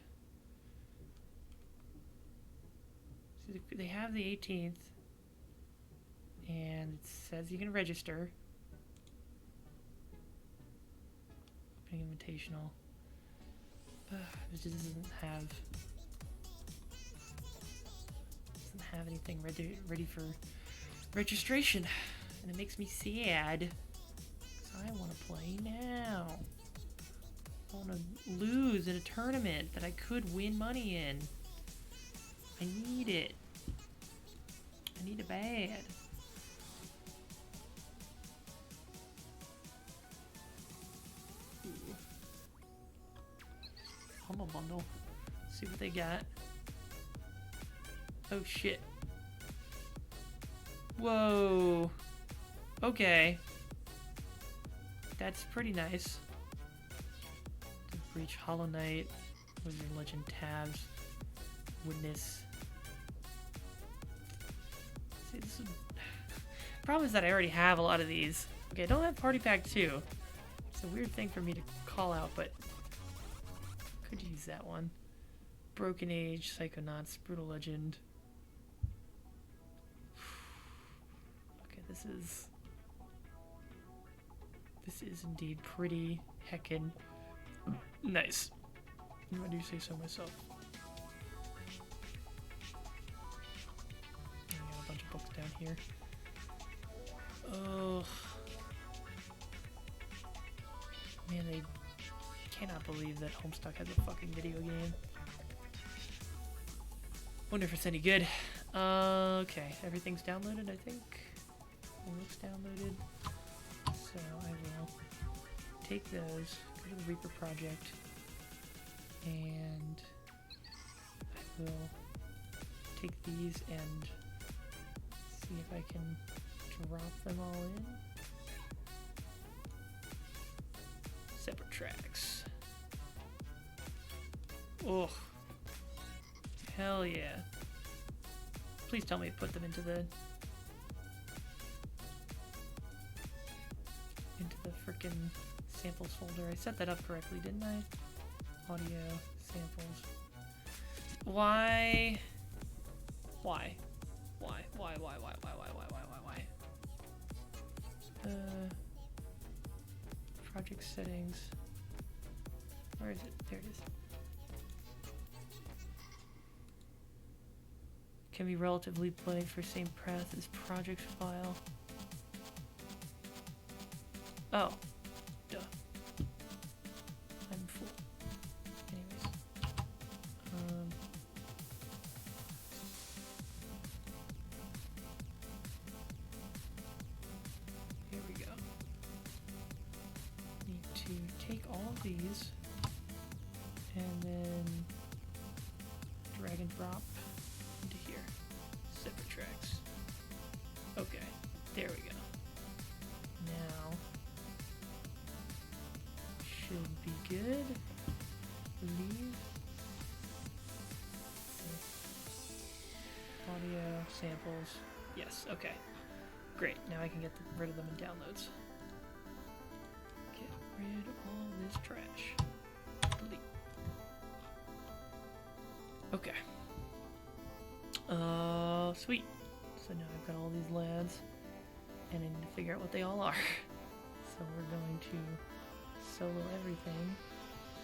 See, they have the 18th. And it says you can register. Opening invitational. It just doesn't have anything ready for registration, and it makes me sad. 'Cause I want to play now. I want to lose in a tournament that I could win money in. I need it. I need it bad. Humble bundle. See what they got. Oh shit. Whoa. Okay. That's pretty nice. The Breach, Hollow Knight, Wizard Legend tabs, Witness. See, this is... Problem is that I already have a lot of these. Okay, I don't have Party Pack 2. It's a weird thing for me to call out, but could use that one. Broken Age, Psychonauts, Brutal Legend. Okay, this is indeed pretty heckin' nice. I do say so myself. I got a bunch of books down here. Oh man, they cannot believe that Homestuck has a fucking video game. Wonder if it's any good. Okay, everything's downloaded, I think. It looks downloaded. So I will take those, go to the Reaper project, and I will take these and see if I can drop them all in. Separate tracks. Oh, hell yeah. Please tell me to put them into the frickin' samples folder. I set that up correctly, didn't I? Audio, samples. Why? Project settings. Where is it? There it is. Can be relatively played for same path as project file. Oh, duh. I'm a fool. Anyways, here we go. Need to take all of these and then drag and drop into here. Separate tracks. Okay, there we go. Now should be good. Believe. Audio samples. Yes. Okay. Great. Now I can get rid of them in downloads. Get rid of all this trash. Delete. Okay. Sweet. So now I've got all these lads, and I need to figure out what they all are. So we're going to solo everything,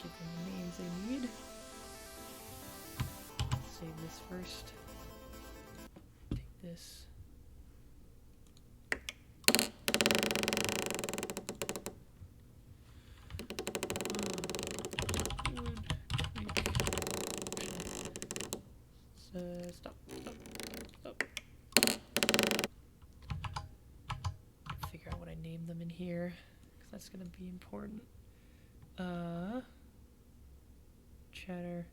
give them the names they need. Save this first. Take this. Stop. Figure out what I named them in here, because that's going to be important. Chatter.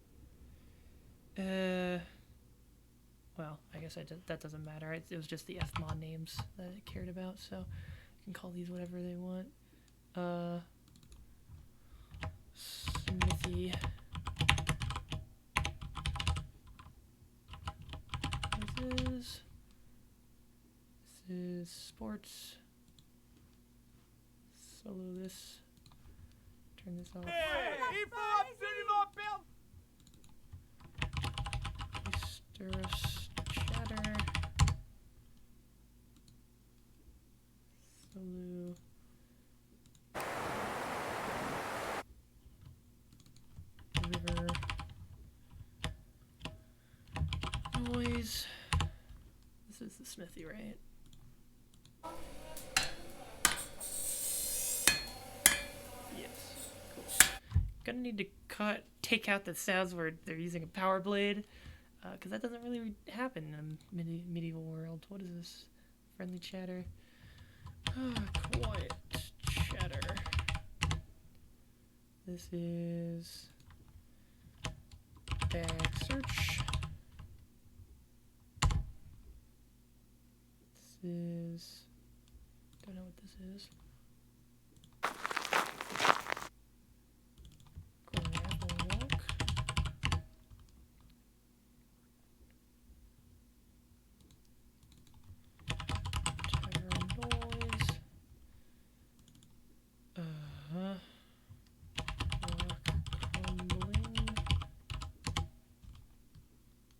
Well, I guess that doesn't matter. It was just the fmon names that I cared about, so I can call these whatever they want. Smithy. This is sports. Solo this. Turn this off. Il faut absolument perdre. Chatter. Solo. River. Noise. This is the Smithy, right? Yes. Cool. Gonna need to take out the sounds where they're using a power blade, because that doesn't really happen in a medieval world. What is this? Friendly chatter. Quiet chatter. This is back search. This is, don't know what this is. Gravel walk. Tavern noise. Rock crumbling.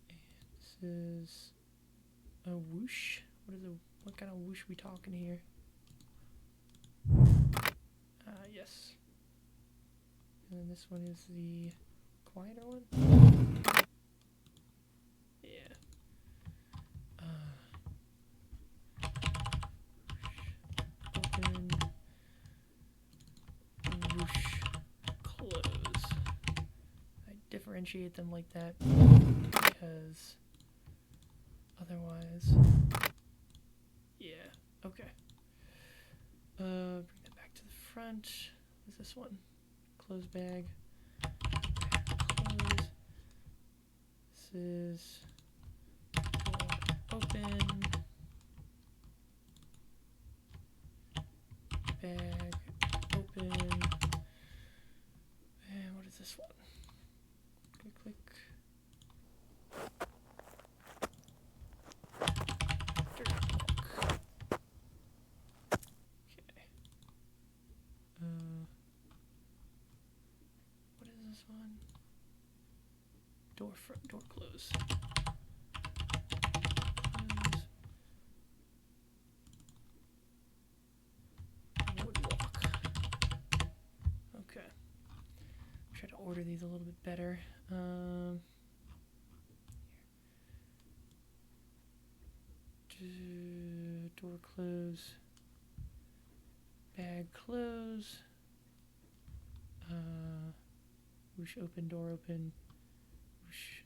And this is a whoosh. What kind of whoosh we talking here? Yes. And then this one is the quieter one. Yeah. Open. Whoosh. Close. I differentiate them like that because otherwise. Yeah, okay. Bring that back to the front. What's this one? Close bag. Close. This is open. Bag. Open. And what is this one? Click. What is this one? Door close. Close. order these a little bit better. Door close. Bag close. Whoosh open, door open. Whoosh.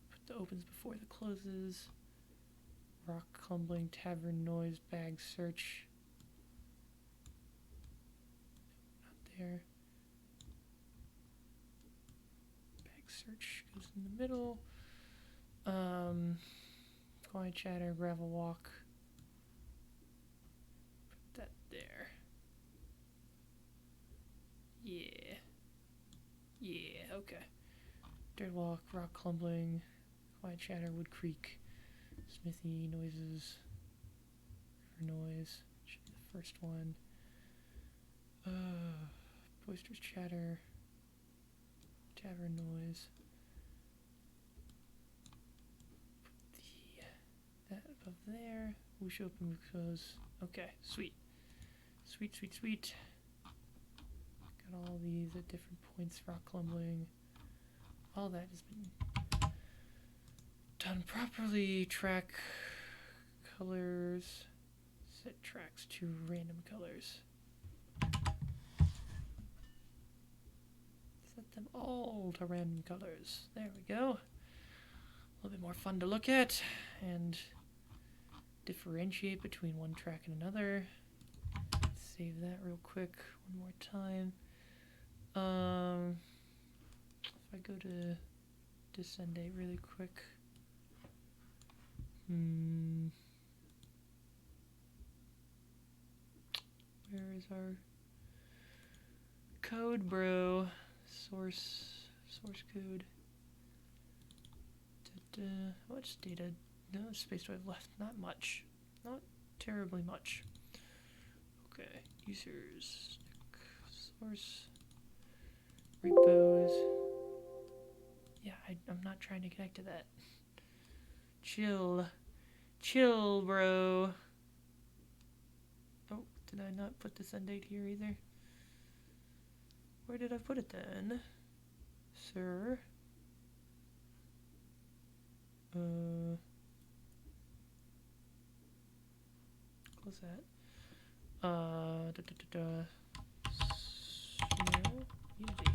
Put the opens before the closes. Rock crumbling, tavern noise, bag search. Not there. Bag search goes in the middle. Quiet chatter, gravel walk. Put that there. Yeah. Yeah, okay. Dirt walk, rock crumbling, quiet chatter, wood creek, smithy noises, river noise, should be the first one. Boisterous chatter, tavern noise. Put that above there. Whoosh open, whoosh close. Okay, sweet. Sweet, sweet, sweet. Got all these at different points, rock crumbling. All that has been done properly. Track colors. Set tracks to random colors. Set them all to random colors. There we go. A little bit more fun to look at and differentiate between one track and another. Save that real quick one more time. If I go to Descendate really quick. Where is our code, bro? Source code. How much data? No space do I have left? Not much. Not terribly much. Okay, users, source, repos. Yeah, I'm not trying to connect to that. Chill, bro. Oh, did I not put this end date here either? Where did I put it then, sir? Close that. Unity.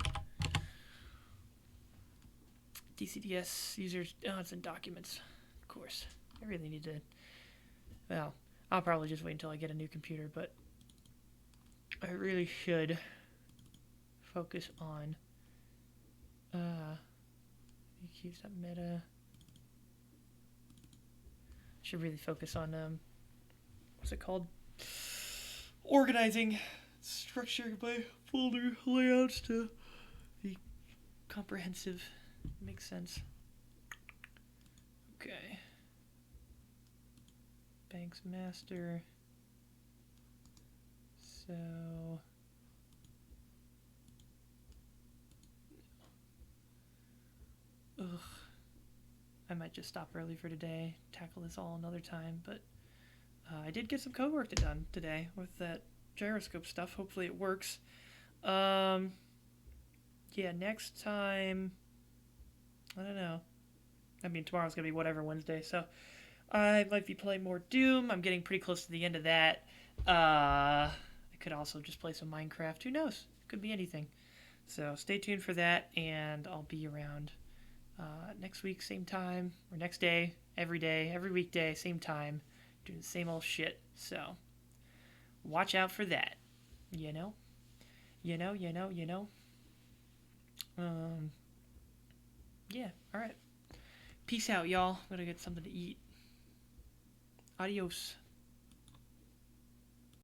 DCDS users. Oh, it's in documents. Of course. I really need to. Well, I'll probably just wait until I get a new computer, but I really should focus on. Use that meta. Should really focus on what's it called? Organizing, structuring my folder layouts to be comprehensive. Makes sense. Okay. Banks master. So. Ugh. I might just stop early for today, tackle this all another time, but I did get some code work done today with that gyroscope stuff. Hopefully it works. Yeah, next time, I don't know. I mean, tomorrow's going to be whatever Wednesday, so I might be playing more Doom. I'm getting pretty close to the end of that. I could also just play some Minecraft. Who knows? It could be anything. So stay tuned for that, and I'll be around next week, same time, or next day, every weekday, same time, doing the same old shit. So watch out for that. You know. Yeah, alright. Peace out, y'all. I'm gonna get something to eat. Adios.